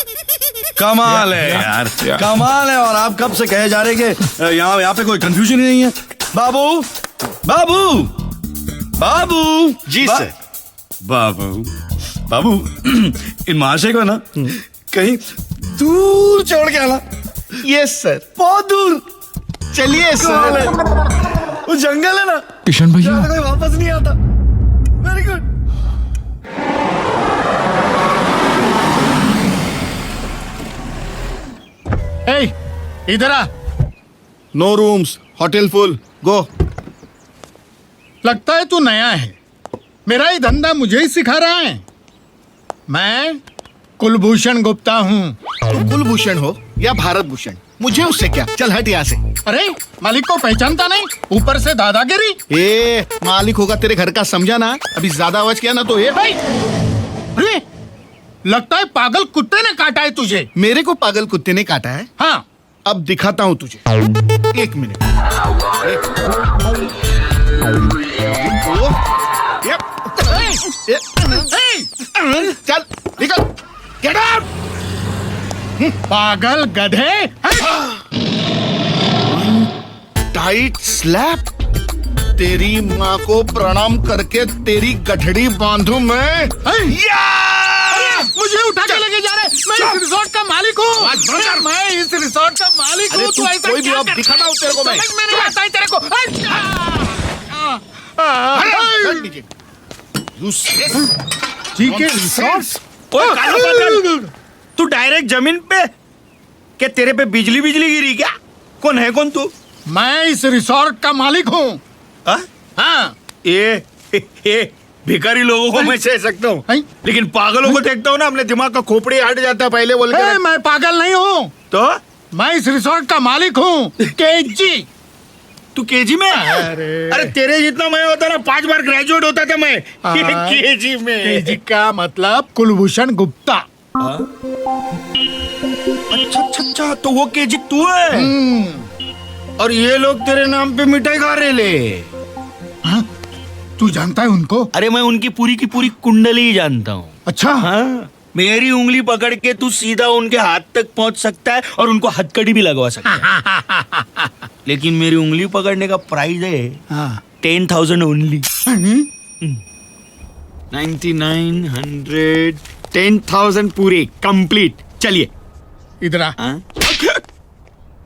कमाल है यार, कमाल है। और आप कब से कहे जा रहे कि यहाँ पे कोई कंफ्यूजन ही नहीं है। बाबू जी सर। बाबू इन महाशय को ना कहीं दूर छोड़ के आना। Yes sir. बहुत दूर। चलिए सर। वो जंगल है ना किशन भैया, कोई वापस नहीं आता। Very good. इधर आ। नो रूम्स, होटल फुल, गो। लगता है तू नया है। मेरा ही धंधा मुझे ही सिखा रहा है। मैं कुलभूषण गुप्ता हूँ। तू कुलभूषण हो या भारत भूषण, मुझे उससे क्या। चल हट यहाँ से। अरे मालिक को पहचानता नहीं, ऊपर से दादागिरी। ए मालिक होगा तेरे घर का, समझा ना। अभी ज्यादा आवाज किया ना तो ये भाई। अरे लगता है पागल कुत्ते ने काटा है तुझे। मेरे को पागल कुत्ते ने काटा है? हाँ। अब दिखाता हूँ तुझे। 1 मिनट। चल निकल। Get out. पागल गधे। Tight slap. तेरी माँ को प्रणाम करके तेरी गठड़ी बांधू मैं। मुझे उठा के लेके जा रहे। मैं इस रिसोर्ट का मालिक हूँ। मैं इस रिसोर्ट का मालिक हूँ। तू ऐसा कोई भी अब दिखाता हूँ तेरे को मैं। समझ में नहीं आता है तेरे को। GK resort. तू डायरेक्ट जमीन पे क्या? तेरे पे बिजली गिरी क्या? कौन है कौन तू? मैं इस रिसोर्ट का मालिक हूँ। हाँ। ये भिखारी लोगों को मैं सह सकता हूँ, लेकिन पागलों को देखता हूँ ना अपने दिमाग का खोपड़ी हट जाता है पहले बोल के। मैं पागल नहीं हूँ। तो मैं इस रिसोर्ट का मालिक हूँ। केजी। तू केजी में? अरे तेरे जितना मैं होता ना 5 बार ग्रेजुएट होता था मैं। केजी में। केजी का मतलब कुलभूषण गुप्ता। अच्छा तो वो केजी तू है। और ये लोग तेरे नाम पे मिठाई खा रहे ले। हाँ? तू जानता है उनको? अरे मैं उनकी पूरी की पूरी कुंडली ही जानता हूँ। अच्छा हाँ, मेरी उंगली पकड़ के तू सीधा उनके हाथ तक पहुंच सकता है और उनको हथकड़ी भी लगवा सकता है। लेकिन मेरी उंगली पकड़ने का प्राइस है 10,000 ओनली। 99, 10,000 पूरे कंप्लीट। चलिए इधर आ।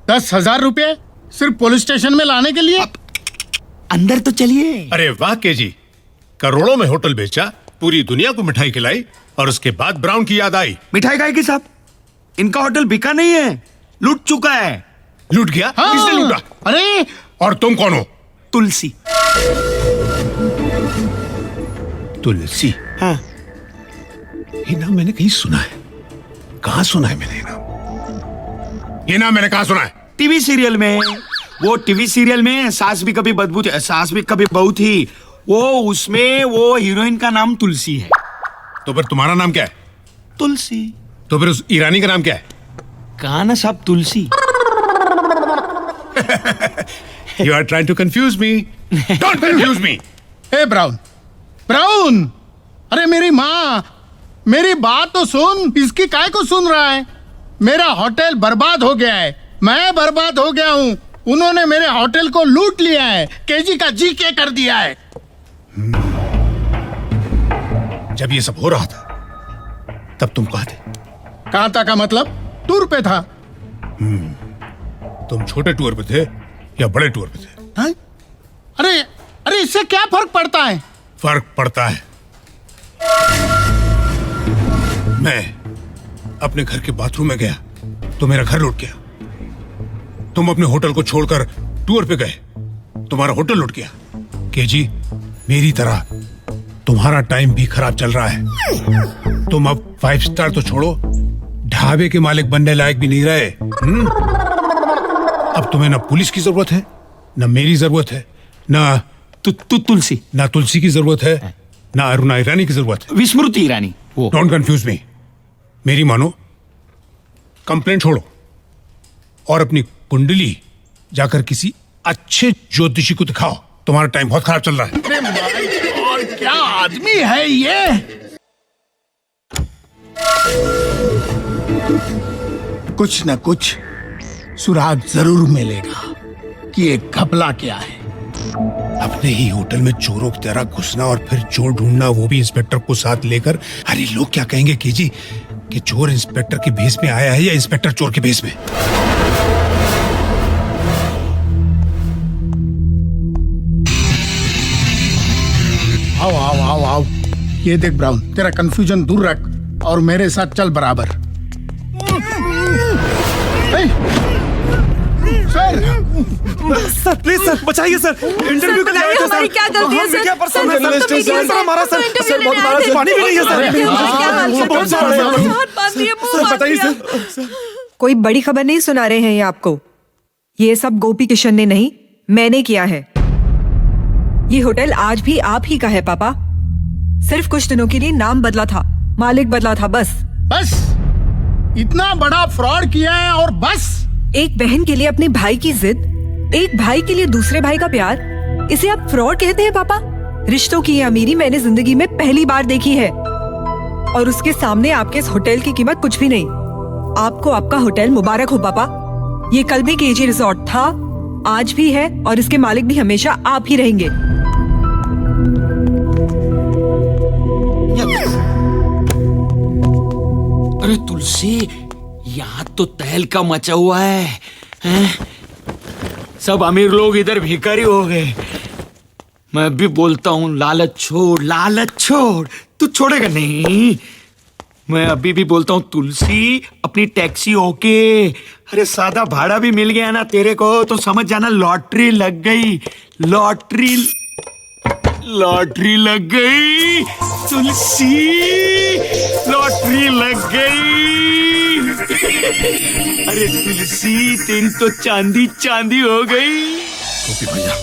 10,000 रुपए सिर्फ पुलिस स्टेशन में लाने के लिए? अंदर तो चलिए। अरे वाह केजी, करोड़ों में होटल बेचा, पूरी दुनिया को मिठाई खिलाई और उसके बाद ब्राउन की याद आई। मिठाई खाएगी साहब? इनका होटल बिका नहीं है, लूट चुका है। लूट गया? हाँ। किसने लूटा? अरे और तुम कौन हो? तुलसी। तुलसी? हाँ। ये नाम मैंने कहीं सुना है। कहाँ सुना है मैंने ये नाम? ये नाम मैंने कहाँ सुना है? टीवी सीरियल में। वो टीवी सीरियल में सास भी कभी बदबू थी, सास भी कभी बहू थी, वो उसमें वो हीरोइन का नाम तुलसी है। तो फिर तुम्हारा नाम क्या है? तुलसी। तो फिर उस ईरानी का नाम क्या है? कहा ना साहब, Tulsi. You are trying to confuse me. Don't confuse me. Hey brown, brown, अरे मेरी माँ, मेरी बात तो सुन। इसकी काय को सुन रहा है? मेरा होटल बर्बाद हो गया है, मैं बर्बाद हो गया हूँ। उन्होंने मेरे होटल को लूट लिया है, केजी का जीके कर दिया है। जब ये सब हो रहा था तब तुम कहाँ थे? कहाँ था का मतलब? टूर पे था। तुम छोटे टूर पे थे या बड़े टूर पे थे? हाँ? अरे इससे क्या फर्क पड़ता है? फर्क पड़ता है। मैं अपने घर के बाथरूम में गया तो मेरा घर लूट गया। तुम अपने होटल को छोड़कर टूर पे गए, तुम्हारा होटल लूट गया। केजी, मेरी तरह तुम्हारा टाइम भी खराब चल रहा है। तुम अब 5 स्टार तो छोड़ो, ढाबे के मालिक बनने लायक भी नहीं रहे। अब तुम्हें ना पुलिस की जरूरत है, ना मेरी जरूरत है, ना तुलसी, ना तुलसी की जरूरत है, ना अरुणा ईरानी की जरूरत है। विस्मृति ईरानी। Don't confuse me. मेरी मानो, कंप्लेंट छोड़ो और अपनी कुंडली जाकर किसी अच्छे ज्योतिषी को दिखाओ। तुम्हारा टाइम बहुत खराब चल रहा है। और क्या आदमी है ये? कुछ न कुछ सुराग जरूर मिलेगा कि ये घपला क्या है। अपने ही होटल में चोरों की तरह घुसना और फिर चोर ढूंढना, वो भी इंस्पेक्टर को साथ लेकर। अरे लोग क्या कहेंगे केजी कि चोर इंस्पेक्टर के भेस में आया है या इंस्पेक्टर चोर के भेस में? आओ आओ आओ आओ। ये देख ब्राउन, तेरा कंफ्यूजन दूर रख और मेरे साथ चल बराबर। सर प्लीज सर, बचाइए सर। इंटरव्यू के लिए आए थे सर। क्या गलती है सर? पर्सन जर्नलिस्ट है सर। हमारा सर बहुत मारा, पानी भी नहीं है सर। बहुत सर, बताइए सर। कोई बड़ी खबर नहीं सुना रहे हैं ये आपको। ये सब गोपी किशन ने नहीं, मैंने किया है। ये होटल आज भी आप ही का है पापा। सिर्फ कुछ दिनों के लिए नाम बदला था, मालिक बदला था, बस। बस इतना बड़ा फ्रॉड किया है और बस? एक बहन के लिए अपने भाई की जिद, एक भाई के लिए दूसरे भाई का प्यार, इसे आप फ्रॉड कहते हैं पापा? रिश्तों की ये अमीरी मैंने जिंदगी में पहली बार देखी है और उसके सामने आपके इस होटल की कीमत कुछ भी नहीं। आपको आपका होटल मुबारक हो पापा। ये कल भी केजी रिजॉर्ट था, आज भी है और इसके मालिक भी हमेशा आप ही रहेंगे। अरे तुलसी, यहाँ तो तहलका मचा हुआ है, हैं? सब अमीर लोग इधर भिखारी हो गए। मैं भी बोलता हूँ लालच छोड़, लालच छोड़। तू छोड़ेगा नहीं। मैं अभी भी बोलता हूँ तुलसी, अपनी टैक्सी होके, अरे सादा भाड़ा भी मिल गया ना तेरे को तो समझ जाना लॉटरी लग गई। लॉटरी लग गई तुलसी, लॉटरी लग गई। अरे तुलसी, तेरी तो चांदी चांदी हो गई। गोपी भैया,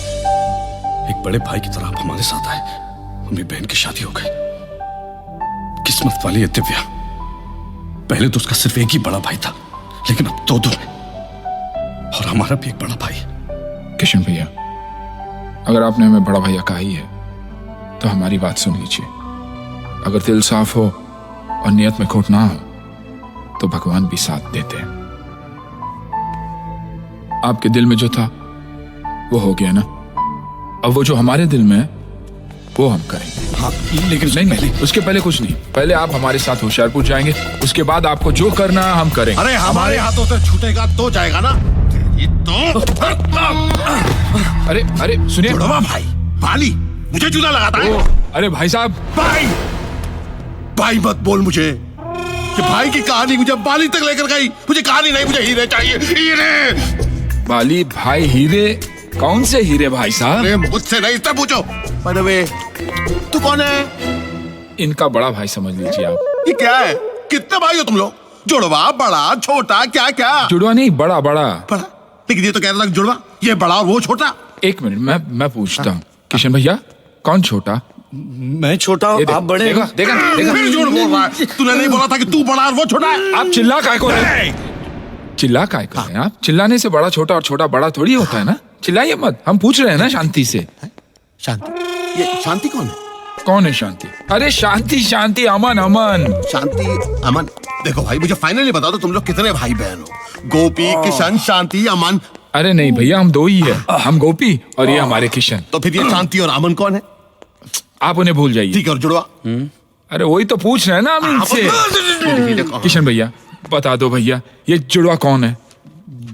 एक बड़े भाई की तरह आप हमारे साथ आए। मम्मी बहन की शादी हो गई। किस्मत वाली है दिव्या। पहले तो उसका सिर्फ एक ही बड़ा भाई था, लेकिन अब दो है, और हमारा भी एक बड़ा भाई है। किशन भैया, अगर आपने हमें बड़ा भैया कहा ही है तो हमारी बात सुन लीजिए। अगर दिल साफ हो और नियत में खोट ना हो तो भगवान भी साथ देते हैं। आपके दिल में जो था वो हो गया ना, अब वो जो हमारे दिल में है वो हम करेंगे। हाँ, लेकिन नहीं, उसके पहले कुछ नहीं। पहले आप हमारे साथ होशियारपुर जाएंगे, उसके बाद आपको जो करना है हम करेंगे। अरे हमारे हाथों से छूटेगा तो जाएगा ना। ये तो अरे सुनिए जुड़वा भाई बाली मुझे चूना लगाता है। अरे भाई साहब, भाई मत बोल मुझे। कि भाई की कहानी मुझे बाली तक लेकर गई। मुझे कहानी नहीं, मुझे हीरे चाहिए, हीरे। बाली भाई हीरे? कौन से हीरे भाई साहब? मुझसे नहीं, इससे पूछो। बाय द वे, तू कौन है? इनका बड़ा भाई समझ लीजिए आप। ये क्या है? कितने भाई हो तुम लोग? जुड़वा, बड़ा, छोटा, क्या क्या? जुड़वा नहीं, बड़ा। लेकिन ये तो कह रहा था जुड़वा, ये बड़ा और वो छोटा। एक मिनट, मैं पूछता हूँ। किशन भैया, कौन छोटा? मैं छोटा, आप बड़े। देखा झूठ बोल रहा है। तूने नहीं बोला था कि तू बड़ा और वो छोटा है? आप चिल्ला काय को रहे? चिल्ला काय को रहे? आप चिल्लाने से बड़ा छोटा और छोटा बड़ा थोड़ी होता है ना। चिल्लाइए मत, हम पूछ रहे हैं ना शांति से। शांति? ये शांति कौन है? कौन है शांति? अरे शांति, अमन। शांति, अमन। देखो भाई, मुझे फाइनली बता दो तुम लोग कितने भाई बहन हो? गोपी, किशन, शांति, अमन। अरे नहीं भैया, हम दो ही है। हम गोपी और ये हमारे किशन। तो फिर ये शांति और अमन कौन है? आप उन्हें भूल जाइए। ठीक है, और जुड़वा? अरे वही तो पूछ रहे हैं ना हम इनसे। किशन भैया बता दो भैया, ये जुड़वा कौन है?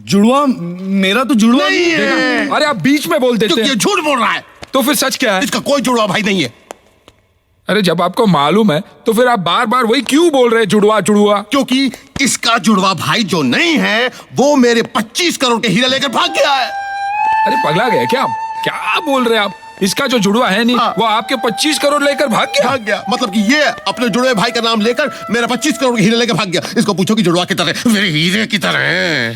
जुड़वा? मेरा तो जुड़वा नहीं है। अरे आप बीच में बोल देते हैं। ये झूठ बोल रहा है। तो फिर सच क्या है? इसका कोई जुड़वा भाई नहीं है। अरे जब आपको मालूम है तो फिर आप बार बार वही क्यों बोल रहे हैं, जुड़वा? क्योंकि इसका जुड़वा भाई जो नहीं है वो मेरे 25 करोड़ के हीरे लेकर भाग गया है। अरे पगला गया क्या बोल रहे हैं आप? इसका जो जुड़वा है नहीं, वो आपके 25 करोड़ लेकर भाग गया। मतलब कि ये अपने जुड़वे भाई का नाम लेकर मेरा 25 करोड़ के हीरे लेकर भाग गया। इसको पूछो कि जुड़वा की तरह मेरे हीरे की तरह है।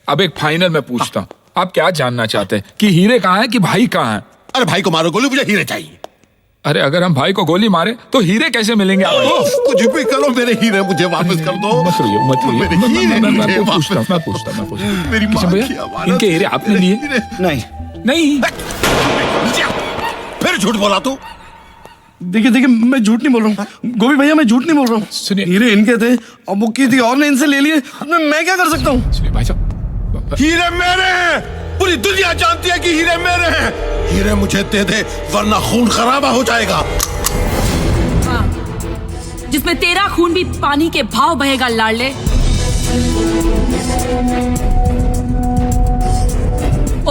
अब एक फाइनल में पूछता हूँ, आप क्या जानना चाहते हैं कि हीरे कहाँ है कि भाई कहाँ है? अरे भाई को मारो गोली, मुझे हीरे चाहिए। अरे अगर हम भाई को गोली मारे तो हीरे कैसे मिलेंगे? कुछ भी करो, मेरे हीरे मुझे वापस कर दो। मत रोइए। मैं पूछता इनके हीरे आपने लिए? नहीं। फिर झूठ बोला तू? देखिए, मैं झूठ नहीं बोल रहा हूँ। गोपी भैया, मैं झूठ नहीं बोल रहा हूँ। सुनिए, हीरे इनके थे, अब वो किसी और ने इनसे ले लिए। मैं क्या कर सकता हूँ? सुनिए भाई साहब, हीरे मेरे हैं। पूरी दुनिया जानती है कि हीरे मेरे हैं। हीरे मुझे दे दे, वरना खून खराबा हो जाएगा। जिसमें तेरा खून भी पानी के भाव बहेगा लाडले।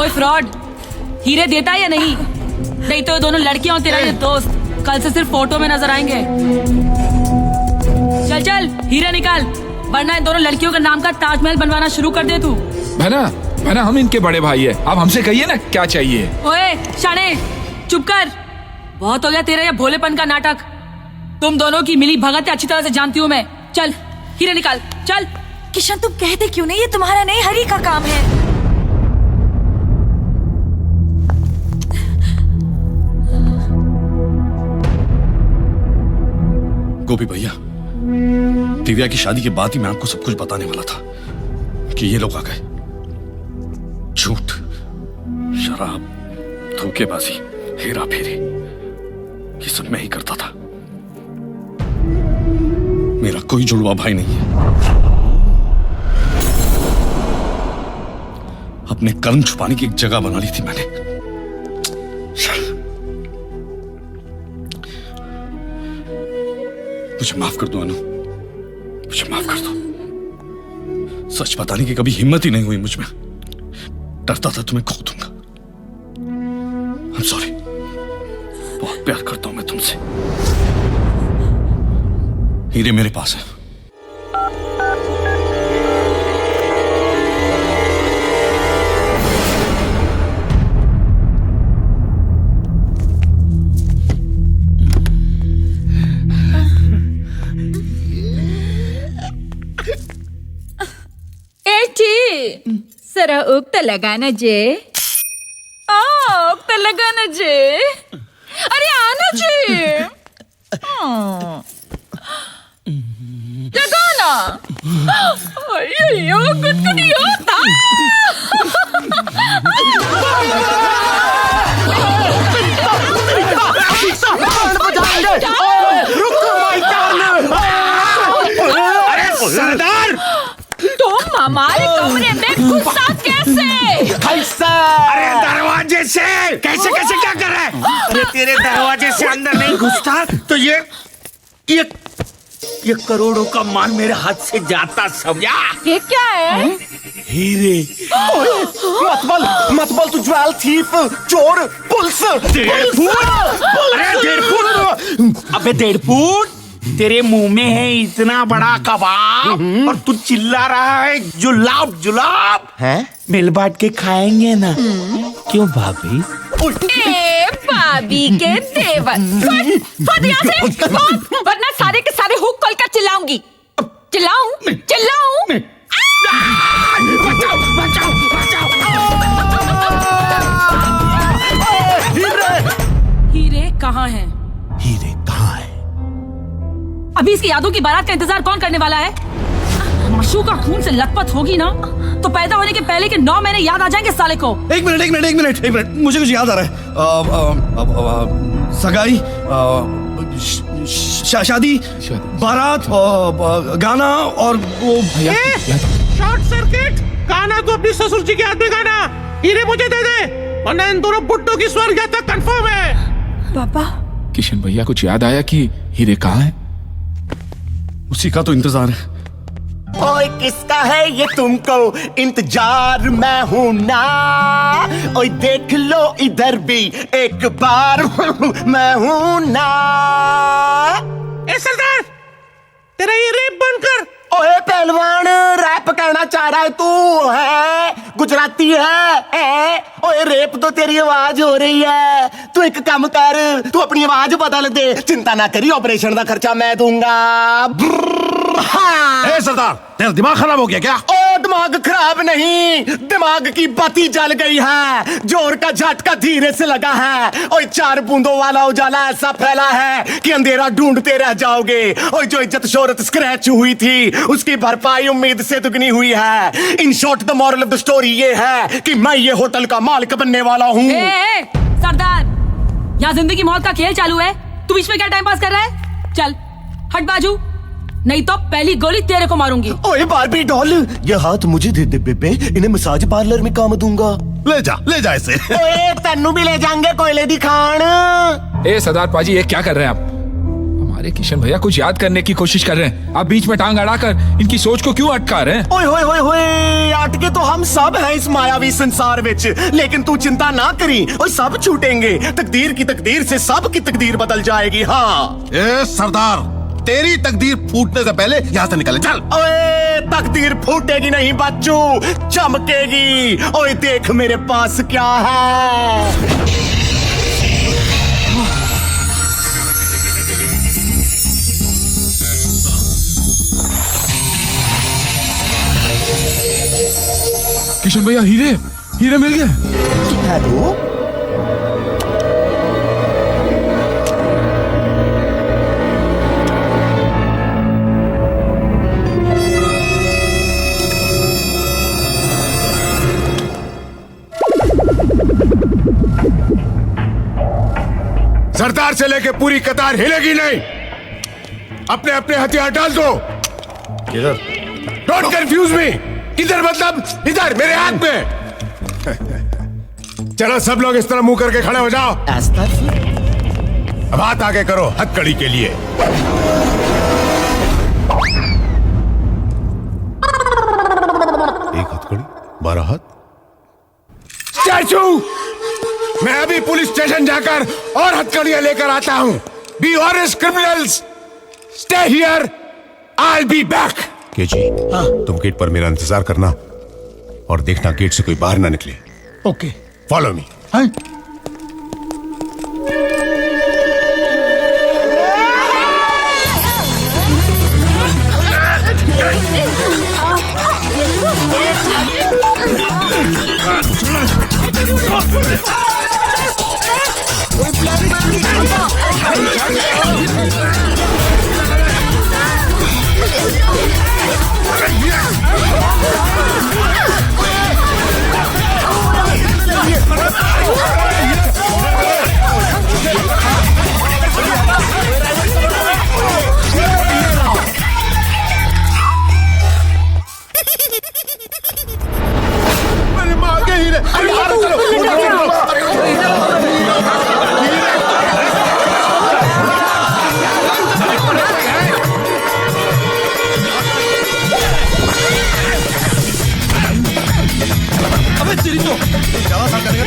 ओए फ्रॉड, हीरे देता या नहीं? नहीं तो दोनों लड़कियां और तेरा ये दोस्त कल से सिर्फ फोटो में नजर आएंगे। चल हीरे निकाल, वरना इन दोनों लड़कियों के नाम का ताजमहल बनवाना शुरू कर दे तू। भाना हम इनके बड़े भाई है, आप हमसे कहिए ना क्या चाहिए। ओए शाने, चुप कर। बहुत हो गया तेरा ये भोलेपन का नाटक। तुम दोनों की मिली भगत अच्छी तरह से जानती हूँ मैं। चल हीरे निकाल, चल। किशन, तुम कहते क्यों नहीं? ये तुम्हारा नहीं, हरी का काम है। गोपी भैया, दिव्या की शादी के बाद ही मैं आपको सब कुछ बताने वाला था कि ये लोग आ गए। झूठ, शराब, धोखेबाजी, हेरा फेरी, ये सब मैं ही करता था। मेरा कोई जुड़वा भाई नहीं है। अपने कर्म छुपाने की एक जगह बना ली थी मैंने। मुझे माफ कर दो अनु, मुझे माफ कर दो। सच बताने की कभी हिम्मत ही नहीं हुई मुझ में। डरता था तुम्हें खो दूंगा। I'm sorry, बहुत प्यार करता हूं मैं तुमसे। हीरे मेरे पास है। सरा उगता लगाना जे। तो लगा ना जे, अरे आना जे, लगा ना, अयो कुछ नहीं होता। सरदार, तुम हमारे कमरे में घुसा कैसे? अरे दरवाजे से कैसे कैसे क्या कर रहा है? अरे तेरे दरवाजे से अंदर नहीं घुसता तो ये करोड़ों का माल मेरे हाथ से जाता, समझा? ये क्या है? हीरे। मत बोल तू ज्वेल थीफ, चोर, पुलिस। अबे 1.5 फुट तेरे मुंह में है इतना बड़ा कबाब और तू चिल्ला रहा है जुलाब जुलाब है? मिल बांट के खाएंगे ना, क्यों भाभी? भाभी के देवर, फट यहाँ से, वरना सारे के सारे हुक खोल कर चिल्लाऊंगी। चिल्लाऊं? बचाओ बचाओ बचाओ। हीरे कहाँ हैं? हीरे कहाँ है? अभी इसकी यादों की बारात का इंतजार कौन करने वाला है? मशू का खून से लथपथ होगी ना तो पैदा होने के पहले के 9 महीने याद आ जाएंगे साले को। एक मिनट, मुझे कुछ याद आ रहा है। सगाई, शादी, बारात, गाना और वो शॉर्ट सर्किट। गाना तो अपनी ससुर जी के हाथ में गाना, हीरे मुझे दे दे वरना इन दोनों बुड्ढों की स्वर्ग यात्रा कंफर्म है। पापा, किशन भैया कुछ याद आया कि हीरे कहाँ है? उसी का तो इंतजार है। ओए किसका है ये तुमको इंतजार, मैं हूं ना। ओए देख लो इधर भी एक बार, मैं हूं ना। ए सरदार, तेरा ये रेप बंद कर। ओए पहलवान, रैप कहना चाह रहा है तू? है गुजराती है? ओए रेप तो तेरी आवाज हो रही है। तू एक काम कर, तू अपनी आवाज बदल दे। चिंता ना करी, ऑपरेशन का खर्चा मैं दूंगा। ए सरदार, तेरा दिमाग खराब हो गया क्या? ओ दिमाग खराब नहीं, दिमाग की बत्ती जल गई है। जोर का झटका धीरे से लगा है। और 4 बूंदों वाला उजाला ऐसा फैला है कि अंधेरा ढूंढते रह जाओगे। और जो इज्जत शोहरत स्क्रैच हुई थी उसकी भरपाई उम्मीद से दुगनी हुई है। In short the moral of the story ये है कि मैं ये होटल का मालिक बनने वाला हूँ। सरदार, यहाँ जिंदगी मौत का खेल चालू है, तू बीच में क्या टाइम पास कर रहा है? चल हट बाजू, नहीं तो पहली गोली तेरे को मारूंगी। ओए बारबी डॉल, ये हाथ मुझे दे दे बेबे, इन्हें मसाज पार्लर में काम दूंगा। ले जा इसे। ओए तन्नू भी ले जाएंगे कोयले दी खान। ए सरदार पाजी, ये क्या कर रहे हैं आप? हमारे किशन भैया कुछ याद करने की कोशिश कर रहे हैं, आप बीच में टांग अड़ाकर इनकी सोच को क्यों अटका रहे हैं? ओए होए होए होए, अटके तो हम सब हैं इस मायावी संसार विच, लेकिन तू चिंता ना करी, ओए सब छूटेंगे। तकदीर की तकदीर से सब की तकदीर बदल जाएगी। हाँ ए सरदार, तेरी तकदीर फूटने से पहले यहाँ से निकले, चल। ओए तकदीर फूटेगी नहीं बच्चू, चमकेगी। ओए देख मेरे पास क्या है। किशन भैया, हीरे मिल गए। हेलो, सरदार से लेके पूरी कतार हिलेगी नहीं। अपने अपने हथियार डाल दो। किधर? Don't confuse me. इधर मतलब इधर, मेरे हाथ में। चलो सब लोग इस तरह मुंह करके खड़े हो जाओ। अब हाथ आगे करो हथकड़ी के लिए। एक हथकड़ी, 12 हाथ। स्टैचू, मैं अभी पुलिस स्टेशन जाकर और हथकड़ियां लेकर आता हूं। Be honest criminals, stay here, I will be back. KG, तुम गेट पर मेरा इंतजार करना और देखना गेट से कोई बाहर ना निकले। Okay, follow me. Oh, मेरे माँ के हीरे। अरे यार, अबे तेरी तो ज्यादा साल करेगा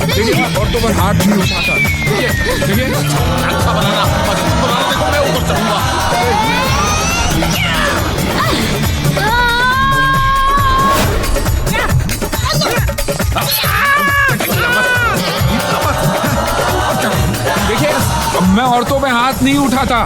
देखिए और तो पर हाथ नहीं उठाता। देखिए देखिए अच्छा बनाना देखो मैं ऊपर चढ़ूंगा। देखिए अब मैं औरतों पे हाथ नहीं उठाता।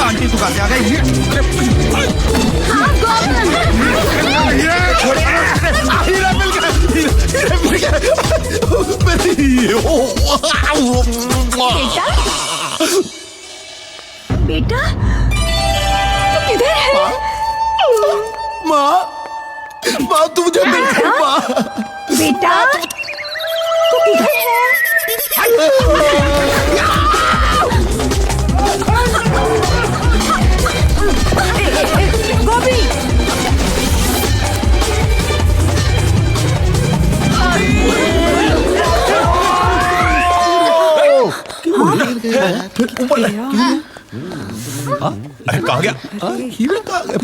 आंटी तू कहाँ से आ गई? बेटा तू किधर है? माँ माँ तू मुझे मिल गई माँ। बेटा तू किधर है? गोभी अरे कहाँ गया? हीरे कहाँ गए?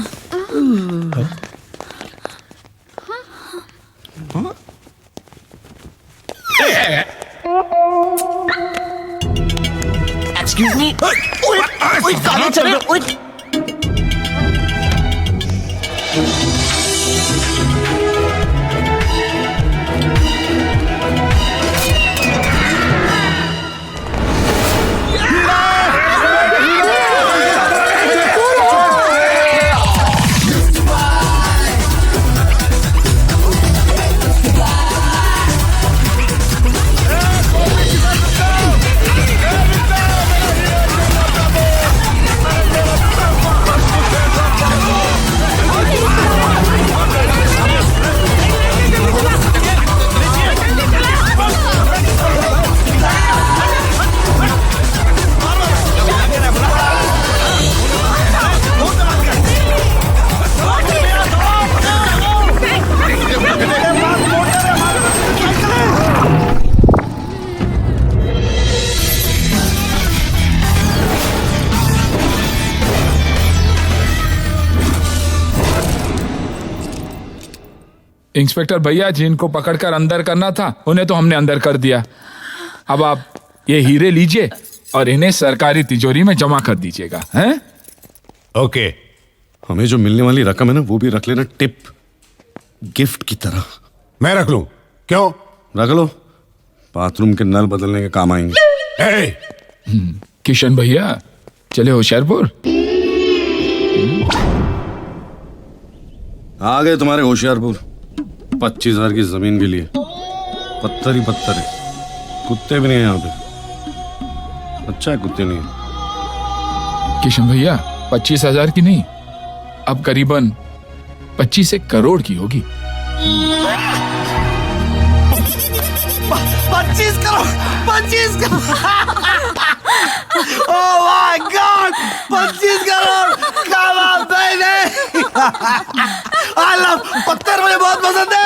Excuse me. ओए कहाँ चल रहे हो? ओए इंस्पेक्टर भैया जिनको पकड़कर अंदर करना था उन्हें तो हमने अंदर कर दिया। अब आप ये हीरे लीजिए और इन्हें सरकारी तिजोरी में जमा कर दीजिएगा। हैं? ओके। हमें जो मिलने वाली रकम है ना वो भी रख लेना टिप गिफ्ट की तरह। मैं रख लूं? क्यों? रख लो, बाथरूम के नल बदलने के काम आएंगे। किशन भैया चले होशियारपुर। आ गए तुम्हारे होशियारपुर 25,000 की जमीन के लिए। पत्थर ही पत्थर है, कुत्ते भी नहीं है यहाँ पे। अच्छा है कुत्ते नहीं है। किशन भैया 25,000 की नहीं, अब करीबन 25 करोड़ की होगी। 25 crore 25 crore oh my God 25 crore क्या बात है। आई लव पत्थर मुझे बहुत पसंद है।